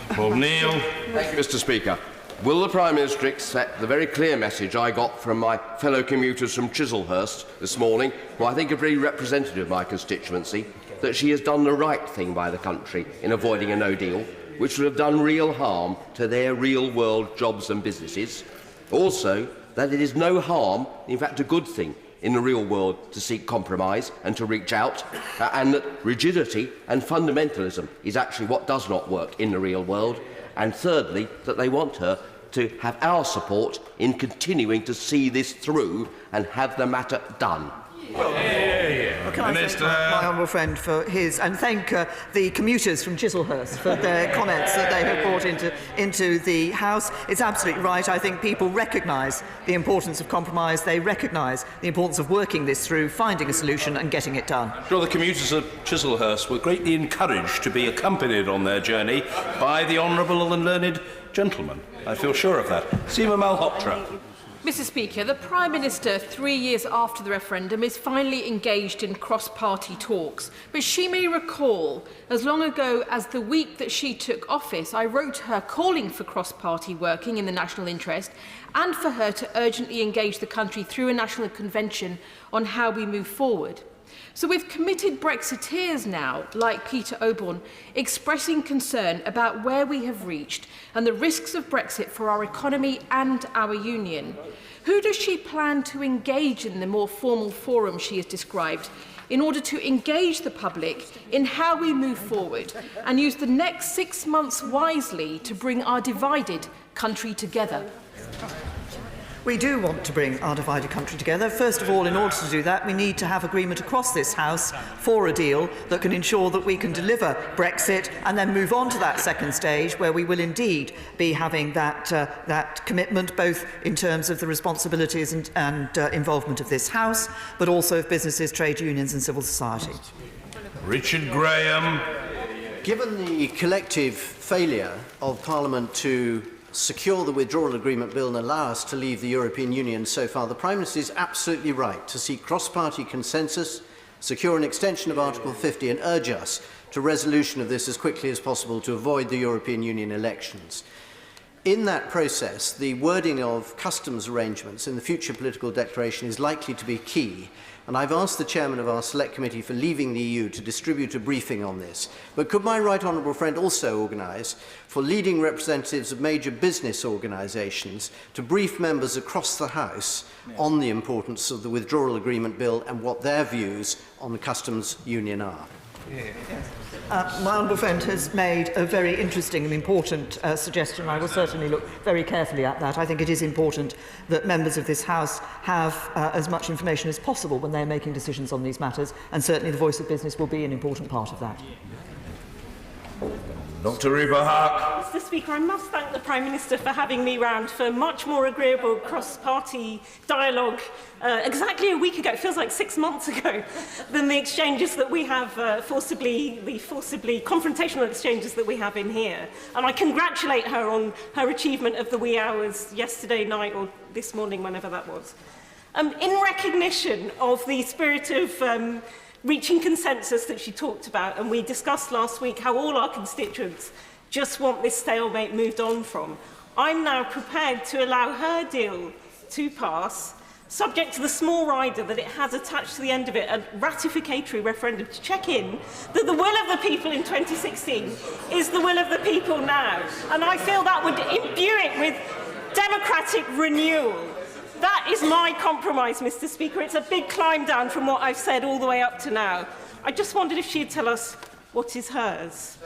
Paul Neil. Thank you, Mr. Speaker. Will the Prime Minister accept the very clear message I got from my fellow commuters from Chislehurst this morning, who I think are very representative of my constituency, that she has done the right thing by the country in avoiding a no deal, which would have done real harm to their real-world jobs and businesses? Also, that it is no harm, in fact a good thing, in the real world to seek compromise and to reach out, and that rigidity and fundamentalism is actually what does not work in the real world. And thirdly, that they want her to have our support in continuing to see this through and have the matter done. Well, can I thank my honourable friend for his, and thank the commuters from Chislehurst for their comments that they have brought into the House. It's absolutely right. I think people recognise the importance of compromise. They recognise the importance of working this through, finding a solution and getting it done. Sure, the commuters of Chislehurst were greatly encouraged to be accompanied on their journey by the honourable and learned gentleman. I feel sure of that. Seema Malhotra. Mr. Speaker, the Prime Minister, 3 years after the referendum, is finally engaged in cross-party talks. But she may recall, as long ago as the week that she took office, I wrote her calling for cross-party working in the national interest and for her to urgently engage the country through a national convention on how we move forward. So we've committed Brexiteers now, like Peter Oborne, expressing concern about where we have reached and the risks of Brexit for our economy and our union. Who does she plan to engage in the more formal forum she has described in order to engage the public in how we move forward and use the next 6 months wisely to bring our divided country together? We do want to bring our divided country together. First of all, in order to do that, we need to have agreement across this House for a deal that can ensure that we can deliver Brexit and then move on to that second stage where we will indeed be having that commitment, both in terms of the responsibilities and involvement of this House, but also of businesses, trade unions and civil society. Richard Graham. Given the collective failure of Parliament to secure the withdrawal agreement bill and allow us to leave the European Union so far, the Prime Minister is absolutely right to seek cross-party consensus, secure an extension of Article 50 and urge us to resolution of this as quickly as possible to avoid the European Union elections. In that process, the wording of customs arrangements in the future political declaration is likely to be key, and I've asked the chairman of our select committee for leaving the EU to distribute a briefing on this. But could my right honourable friend also organise for leading representatives of major business organisations to brief members across the House on the importance of the withdrawal agreement bill and what their views on the customs union are? My honourable friend has made a very interesting and important suggestion. I will certainly look very carefully at that. I think it is important that members of this House have as much information as possible when they are making decisions on these matters, and certainly the voice of business will be an important part of that. Dr. Reba Hack. Mr. Speaker, I must thank the Prime Minister for having me round for much more agreeable cross-party dialogue exactly a week ago, it feels like 6 months ago, than the exchanges that we have the forcibly confrontational exchanges that we have in here. And I congratulate her on her achievement of the wee hours yesterday night or this morning, whenever that was. In recognition of the spirit of reaching consensus that she talked about, and we discussed last week how all our constituents just want this stalemate moved on from, I'm now prepared to allow her deal to pass, subject to the small rider that it has attached to the end of it, a ratificatory referendum to check in that the will of the people in 2016 is the will of the people now. And I feel that would imbue it with democratic renewal. That is my compromise, Mr. Speaker. It's a big climb down from what I've said all the way up to now. I just wondered if she'd tell us what is hers.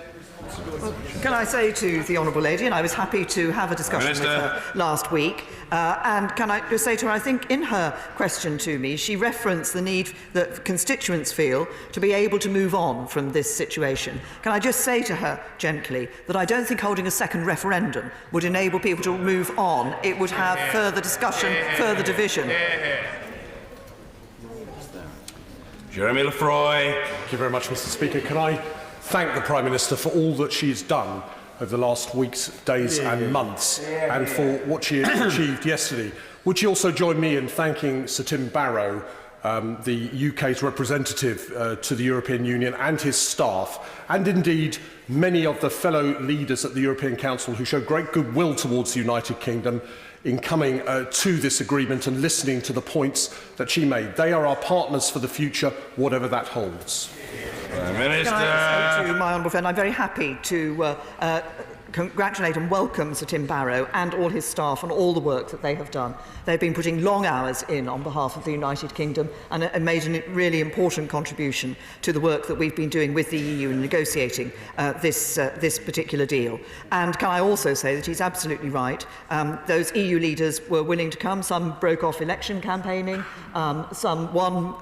Well, can I say to the Honourable Lady, and I was happy to have a discussion with her last week, and can I just say to her, I think in her question to me, she referenced the need that constituents feel to be able to move on from this situation. Can I just say to her gently that I don't think holding a second referendum would enable people to move on. It would have further discussion, further division. Jeremy Lefroy. Thank you very much, Mr. Speaker. Can I thank the Prime Minister for all that she's done over the last weeks, days and months, and for what she achieved yesterday. Would she also join me in thanking Sir Tim Barrow the UK's representative to the European Union and his staff, and indeed many of the fellow leaders at the European Council who showed great goodwill towards the United Kingdom in coming to this agreement and listening to the points that she made. They are our partners for the future, whatever that holds. Minister. Can I say to my honourable friend, I'm very happy to congratulate and welcome Sir Tim Barrow and all his staff on all the work that they have done. They've been putting long hours in on behalf of the United Kingdom and made a really important contribution to the work that we've been doing with the EU in negotiating this particular deal. And can I also say that he's absolutely right. Those EU leaders were willing to come. Some broke off election campaigning. One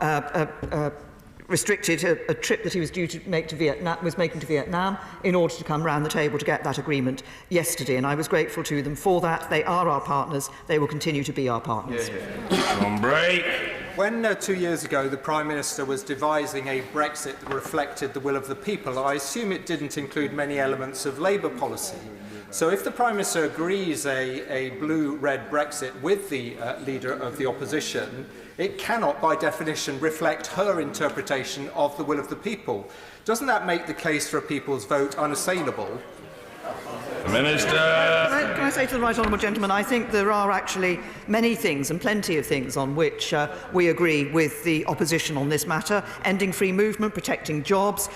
restricted a trip that he was due to make to Vietnam, in order to come round the table to get that agreement yesterday, and I was grateful to them for that. They are our partners. They will continue to be our partners. On break. When 2 years ago the Prime Minister was devising a Brexit that reflected the will of the people, I assume it didn't include many elements of Labour policy. So if the Prime Minister agrees a blue-red Brexit with the leader of the opposition, it cannot, by definition, reflect her interpretation of the will of the people. Doesn't that make the case for a people's vote unassailable? Minister. Can I say to the right honourable gentleman, I think there are actually many things and plenty of things on which we agree with the opposition on this matter: ending free movement, protecting jobs,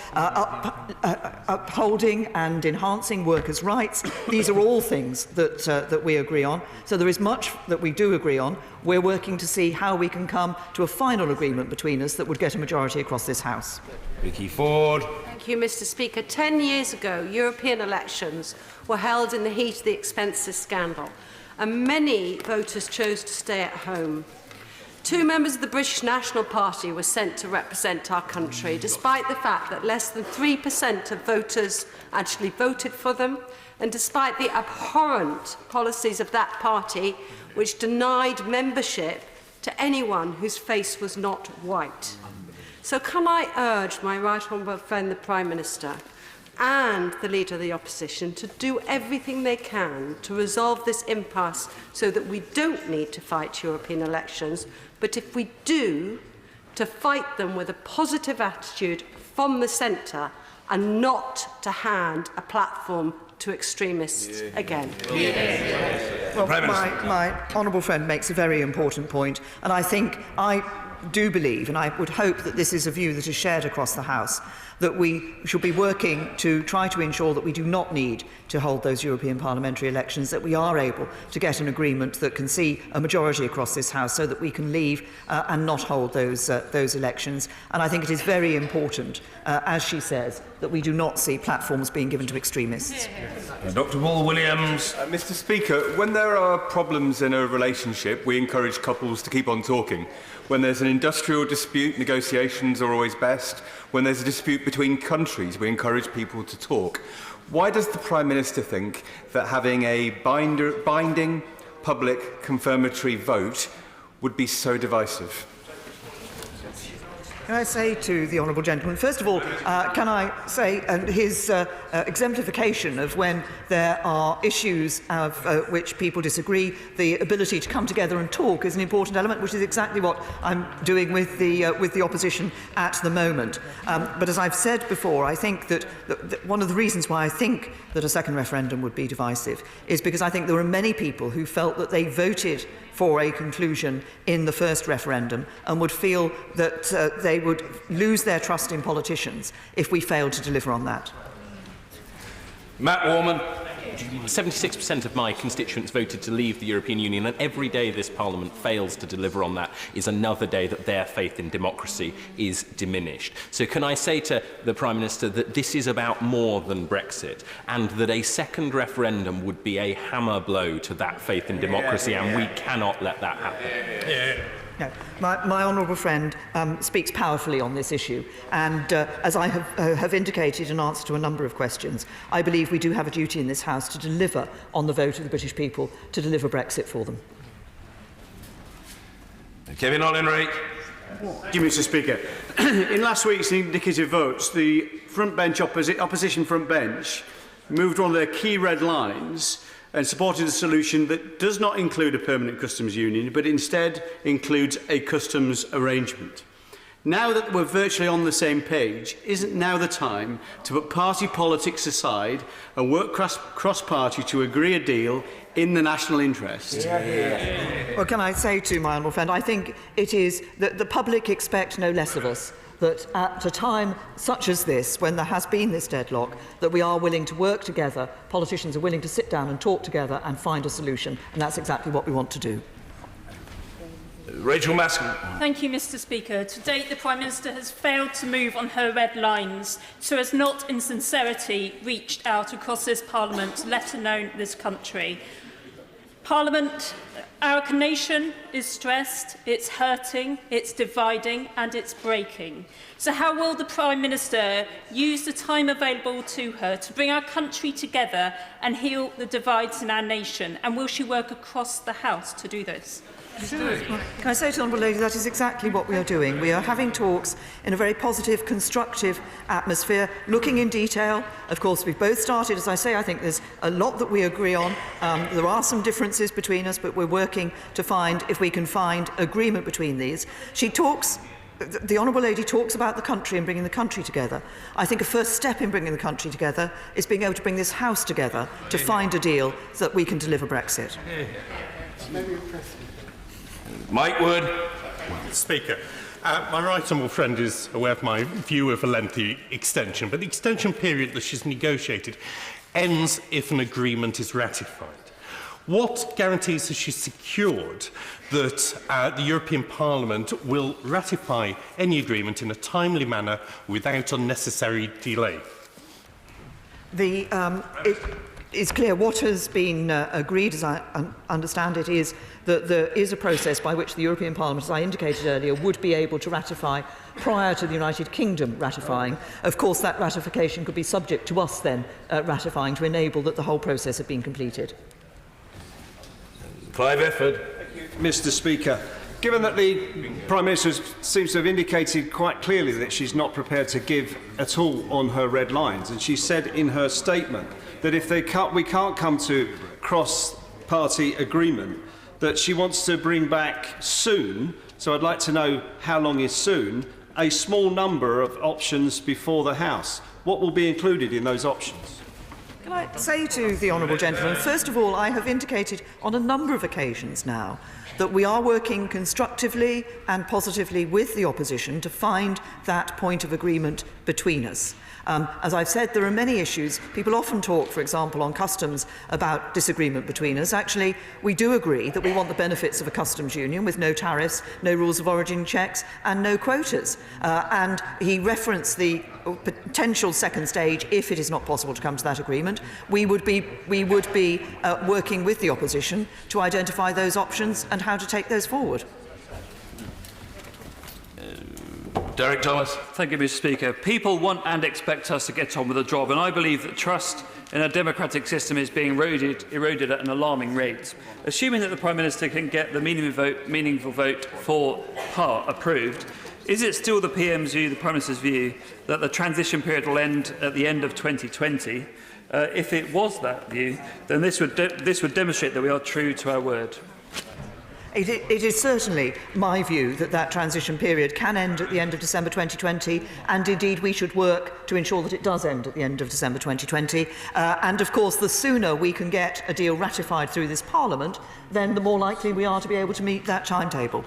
upholding and enhancing workers' rights. These are all things that we agree on. So there is much that we do agree on. We're working to see how we can come to a final agreement between us that would get a majority across this House. Vicky Ford. Thank you, Mr. Speaker. 10 years ago, European elections were held in the heat of the expenses scandal, and many voters chose to stay at home. 2 members of the British National Party were sent to represent our country, despite the fact that less than 3% of voters actually voted for them, and despite the abhorrent policies of that party, which denied membership to anyone whose face was not white. So can I urge my right honourable friend, the Prime Minister, and the Leader of the Opposition to do everything they can to resolve this impasse so that we don't need to fight European elections, but if we do, to fight them with a positive attitude from the centre and not to hand a platform to extremists again. Well, my honourable friend makes a very important point, and I think I do believe, and I would hope that this is a view that is shared across the House, that we should be working to try to ensure that we do not need to hold those European parliamentary elections, that we are able to get an agreement that can see a majority across this House so that we can leave and not hold those elections. And I think it is very important, as she says, that we do not see platforms being given to extremists. Dr. Paul Williams. Mr. Speaker, when there are problems in a relationship, we encourage couples to keep on talking. When there's an industrial dispute, negotiations are always best. When there's a dispute between countries, we encourage people to talk. Why does the Prime Minister think that having a binding public confirmatory vote would be so divisive? Can I say to the honourable gentleman, first of all, can I say his exemplification of when there are issues of which people disagree, the ability to come together and talk is an important element, which is exactly what I'm doing with the opposition at the moment. But as I've said before, I think that one of the reasons why I think that a second referendum would be divisive is because I think there were many people who felt that they voted for a conclusion in the first referendum and would feel that they would lose their trust in politicians if we failed to deliver on that. Matt Warman. 76% of my constituents voted to leave the European Union, and every day this Parliament fails to deliver on that is another day that their faith in democracy is diminished. So can I say to the Prime Minister that this is about more than Brexit, and that a second referendum would be a hammer blow to that faith in democracy, and we cannot let that happen? No, my honourable friend speaks powerfully on this issue, and as I have indicated in answer to a number of questions, I believe we do have a duty in this House to deliver on the vote of the British people, to deliver Brexit for them. Kevin Ollenreich. Thank you, Mr. Speaker. In last week's indicative votes, the opposition front bench moved one of their key red lines and supported a solution that does not include a permanent customs union, but instead includes a customs arrangement. Now that we're virtually on the same page, isn't now the time to put party politics aside and work cross-party to agree a deal in the national interest? Well, can I say to my honourable friend, I think it is that the public expect no less of us, that at a time such as this, when there has been this deadlock, that we are willing to work together, politicians are willing to sit down and talk together and find a solution, and that's exactly what we want to do. Rachel Mascon. Thank you, Mr. Speaker. To date, the Prime Minister has failed to move on her red lines, so has not, in sincerity, reached out across this Parliament, let alone this country. Parliament, our nation is stressed, it's hurting, it's dividing and it's breaking. So how will the Prime Minister use the time available to her to bring our country together and heal the divides in our nation? And will she work across the House to do this? Can I say to the Honourable Lady, that is exactly what we are doing. We are having talks in a very positive, constructive atmosphere, looking in detail. Of course, we've both started, as I say, I think there's a lot that we agree on. There are some differences between us, but we're working to find, if we can find agreement between these. The Honourable Lady talks about the country and bringing the country together. I think a first step in bringing the country together is being able to bring this House together to find a deal so that we can deliver Brexit. Mike Wood. Speaker, my right honourable friend is aware of my view of a lengthy extension, but the extension period that she's negotiated ends if an agreement is ratified. What guarantees has she secured that the European Parliament will ratify any agreement in a timely manner without unnecessary delay? It is clear what has been agreed, as I understand it, is that there is a process by which the European Parliament, as I indicated earlier, would be able to ratify prior to the United Kingdom ratifying. Of course, that ratification could be subject to us then ratifying to enable that the whole process had been completed. Clive Efford. Mr. Speaker, given that the Prime Minister seems to have indicated quite clearly that she's not prepared to give at all on her red lines, and she said in her statement that if we can't come to cross-party agreement, that she wants to bring back soon, so I'd like to know how long is soon, a small number of options before the House. What will be included in those options? Can I say to the honourable gentleman, first of all, I have indicated on a number of occasions now that we are working constructively and positively with the opposition to find that point of agreement between us. As I've said, there are many issues. People often talk, for example, on customs about disagreement between us. Actually, we do agree that we want the benefits of a customs union with no tariffs, no rules of origin checks and no quotas. And he referenced the potential second stage if it is not possible to come to that agreement. We would be working with the opposition to identify those options and how to take those forward. Derek Thomas. Thank you, Mr. Speaker. People want and expect us to get on with the job, and I believe that trust in a democratic system is being eroded at an alarming rate. Assuming that the Prime Minister can get the meaningful vote for part approved, is it still the PM's view, the Prime Minister's view, that the transition period will end at the end of 2020? If it was that view, then this would demonstrate that we are true to our word. It is certainly my view that that transition period can end at the end of December 2020, and indeed we should work to ensure that it does end at the end of December 2020. And of course, the sooner we can get a deal ratified through this Parliament, then the more likely we are to be able to meet that timetable.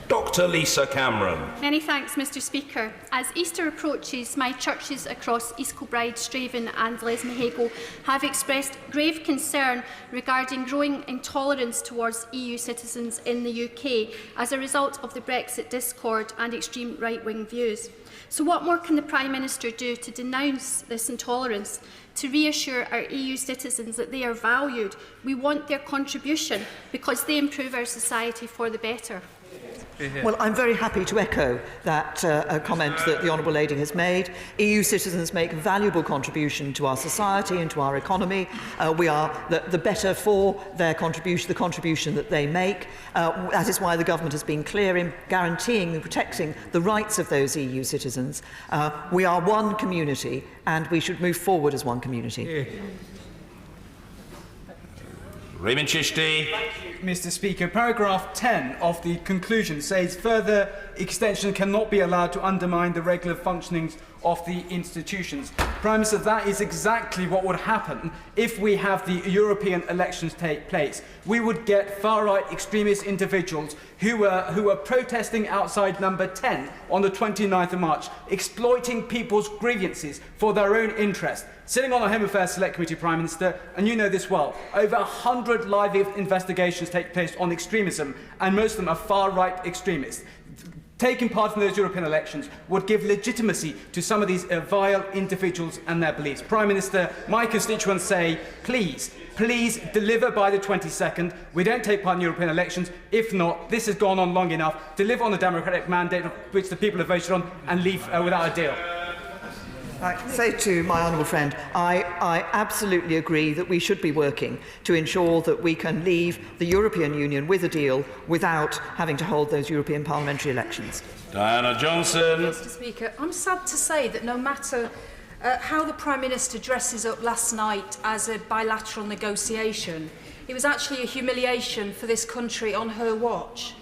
Dr. Lisa Cameron. Many thanks, Mr. Speaker. As Easter approaches, my churches across East Kilbride, Straven and Lesmahago have expressed grave concern regarding growing intolerance towards EU citizens in the UK as a result of the Brexit discord and extreme right-wing views. So what more can the Prime Minister do to denounce this intolerance, to reassure our EU citizens that they are valued? We want their contribution because they improve our society for the better. Well, I'm very happy to echo that comment that the Honourable Lady has made. EU citizens make a valuable contribution to our society and to our economy. We are the better for their contribution, the contribution that they make. That is why the government has been clear in guaranteeing and protecting the rights of those EU citizens. We are one community and we should move forward as one community. Raymond Chishti. Mr. Speaker, paragraph 10 of the conclusion says further extension cannot be allowed to undermine the regular functionings of the institutions. Prime Minister, that is exactly what would happen if we have the European elections take place. We would get far-right extremist individuals who were protesting outside number 10 on the 29th of March, exploiting people's grievances for their own interest. Sitting on the Home Affairs Select Committee, Prime Minister, and you know this well, over 100 live investigations take place on extremism, and most of them are far-right extremists. Taking part in those European elections would give legitimacy to some of these vile individuals and their beliefs. Prime Minister, my constituents say, please deliver by the 22nd. We don't take part in European elections. If not, this has gone on long enough. Deliver on the democratic mandate which the people have voted on and leave without a deal. I say to my honourable friend, I absolutely agree that we should be working to ensure that we can leave the European Union with a deal without having to hold those European parliamentary elections. Diana Johnson. Mr. Speaker, I'm sad to say that no matter how the Prime Minister dresses up last night as a bilateral negotiation, it was actually a humiliation for this country on her watch.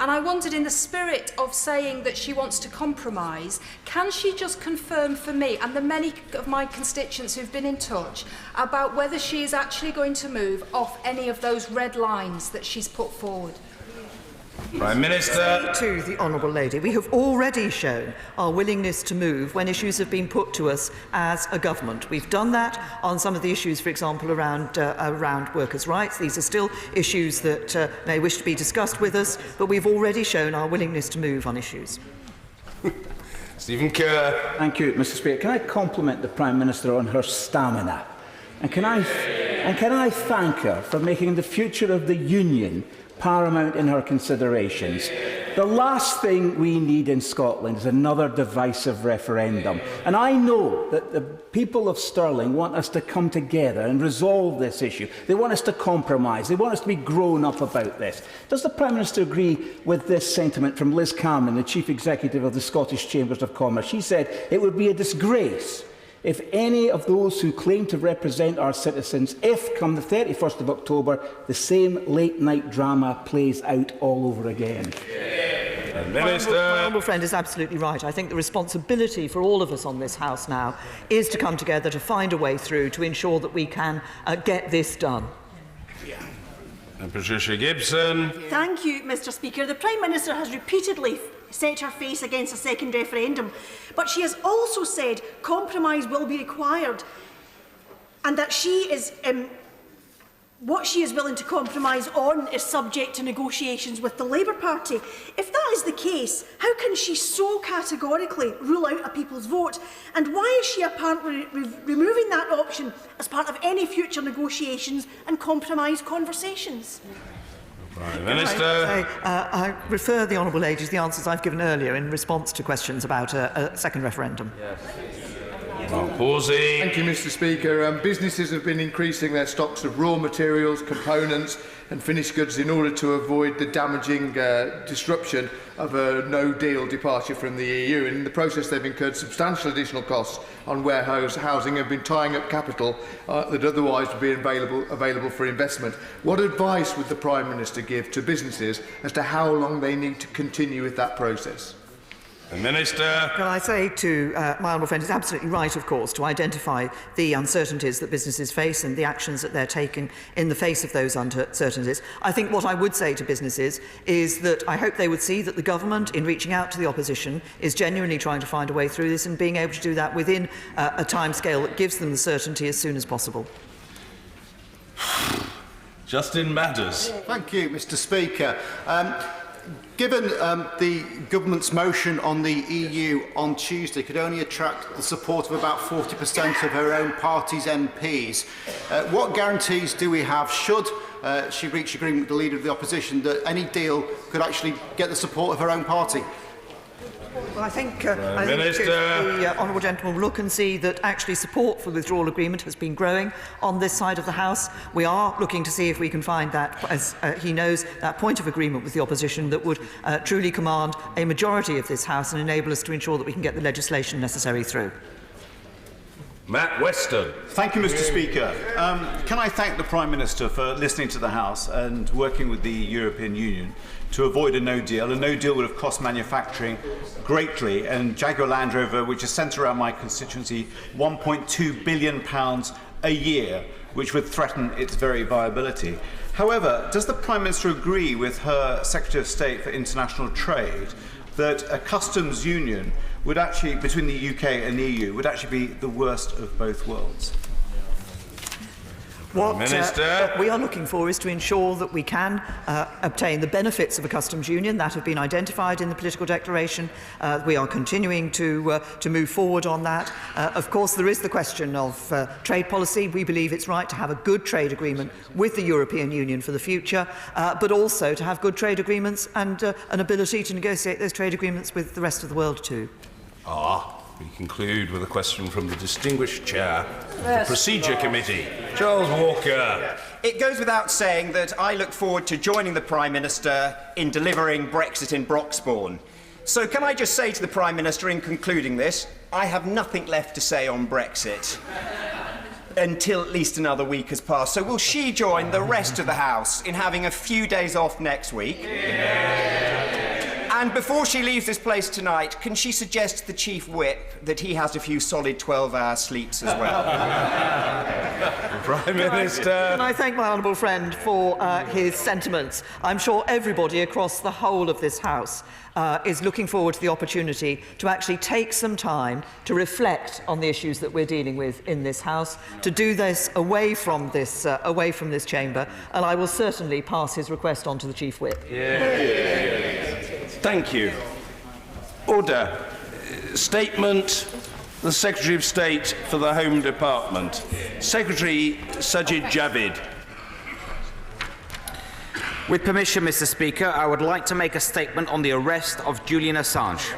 And I wondered, in the spirit of saying that she wants to compromise, can she just confirm for me and the many of my constituents who've been in touch about whether she is actually going to move off any of those red lines that she's put forward? Prime Minister. To the Honourable Lady, we have already shown our willingness to move when issues have been put to us as a government. We've done that on some of the issues, for example, around workers' rights. These are still issues that may wish to be discussed with us, but we've already shown our willingness to move on issues. Stephen Kerr. Thank you, Mr. Speaker. Can I compliment the Prime Minister on her stamina? And can I thank her for making the future of the Union paramount in her considerations? The last thing we need in Scotland is another divisive referendum. And I know that the people of Stirling want us to come together and resolve this issue. They want us to compromise. They want us to be grown up about this. Does the Prime Minister agree with this sentiment from Liz Cameron, the Chief Executive of the Scottish Chambers of Commerce? She said it would be a disgrace if any of those who claim to represent our citizens, if, come the 31st of October, the same late-night drama plays out all over again. My honourable friend is absolutely right. I think the responsibility for all of us on this House now is to come together to find a way through to ensure that we can get this done. And Patricia Gibson. Thank you, Mr. Speaker. The Prime Minister has repeatedly set her face against a second referendum, but she has also said compromise will be required and that she is what she is willing to compromise on is subject to negotiations with the Labour Party. If that is the case, how can she so categorically rule out a people's vote? And why is she apparently removing that option as part of any future negotiations and compromise conversations? Prime Minister. I refer the Honourable Lady to the answers I've given earlier in response to questions about a second referendum. Thank you, Mr. Speaker. Businesses have been increasing their stocks of raw materials, components and finished goods in order to avoid the damaging disruption of a no-deal departure from the EU. And in the process, they've incurred substantial additional costs on warehouse housing and have been tying up capital that otherwise would be available for investment. What advice would the Prime Minister give to businesses as to how long they need to continue with that process? The Minister. Can I say to my honourable friend, it's absolutely right, of course, to identify the uncertainties that businesses face and the actions that they're taking in the face of those uncertainties. I think what I would say to businesses is that I hope they would see that the government, in reaching out to the opposition, is genuinely trying to find a way through this and being able to do that within a timescale that gives them the certainty as soon as possible. Justin Matters. Thank you, Mr. Speaker. Given the government's motion on the EU on Tuesday could only attract the support of about 40% of her own party's MPs, what guarantees do we have, should she reach agreement with the Leader of the Opposition, that any deal could actually get the support of her own party? Well, I think the honourable gentleman will look and see that actually support for the withdrawal agreement has been growing on this side of the House. We are looking to see if we can find that, as he knows, that point of agreement with the opposition that would truly command a majority of this House and enable us to ensure that we can get the legislation necessary through. Matt Weston. Thank you, Mr. Speaker. Can I thank the Prime Minister for listening to the House and working with the European Union to avoid a no deal. A no deal would have cost manufacturing greatly, and Jaguar Land Rover, which is centred around my constituency, £1.2 billion a year, which would threaten its very viability. However, does the Prime Minister agree with her Secretary of State for International Trade that a customs union would actually, between the UK and the EU, would actually be the worst of both worlds? What we are looking for is to ensure that we can obtain the benefits of a customs union that have been identified in the political declaration. We are continuing to move forward on that. Of course, there is the question of trade policy. We believe it's right to have a good trade agreement with the European Union for the future, but also to have good trade agreements and an ability to negotiate those trade agreements with the rest of the world too. We conclude with a question from the distinguished chair of the Procedure Committee, Charles Walker. It goes without saying that I look forward to joining the Prime Minister in delivering Brexit in Broxbourne. So can I just say to the Prime Minister in concluding this, I have nothing left to say on Brexit until at least another week has passed. So will she join the rest of the House in having a few days off next week? And before she leaves this place tonight, can she suggest to the Chief Whip that he has a few solid 12-hour sleeps as well? Prime Minister. Can I thank my honourable friend for his sentiments? I'm sure everybody across the whole of this House is looking forward to the opportunity to actually take some time to reflect on the issues that we're dealing with in this House, to do this away from this chamber, and I will certainly pass his request on to the Chief Whip. Thank you. Order. Statement, the Secretary of State for the Home Department. Secretary Sajid Javid. With permission, Mr. Speaker, I would like to make a statement on the arrest of Julian Assange.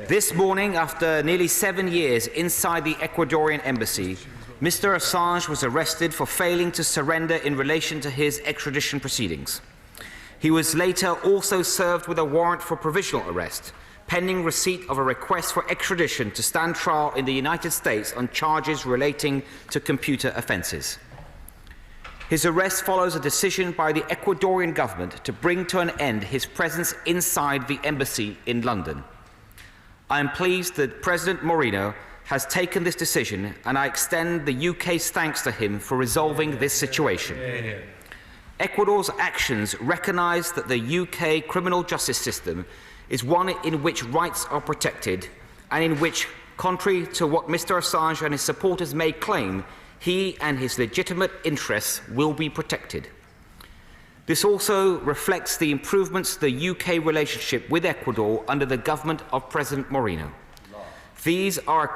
This morning, after nearly 7 years inside the Ecuadorian embassy, Mr. Assange was arrested for failing to surrender in relation to his extradition proceedings. He was later also served with a warrant for provisional arrest, pending receipt of a request for extradition to stand trial in the United States on charges relating to computer offences. His arrest follows a decision by the Ecuadorian government to bring to an end his presence inside the embassy in London. I am pleased that President Moreno has taken this decision, and I extend the UK's thanks to him for resolving this situation. Ecuador's actions recognise that the UK criminal justice system is one in which rights are protected and in which, contrary to what Mr. Assange and his supporters may claim, he and his legitimate interests will be protected. This also reflects the improvements to the UK relationship with Ecuador under the government of President Moreno. These are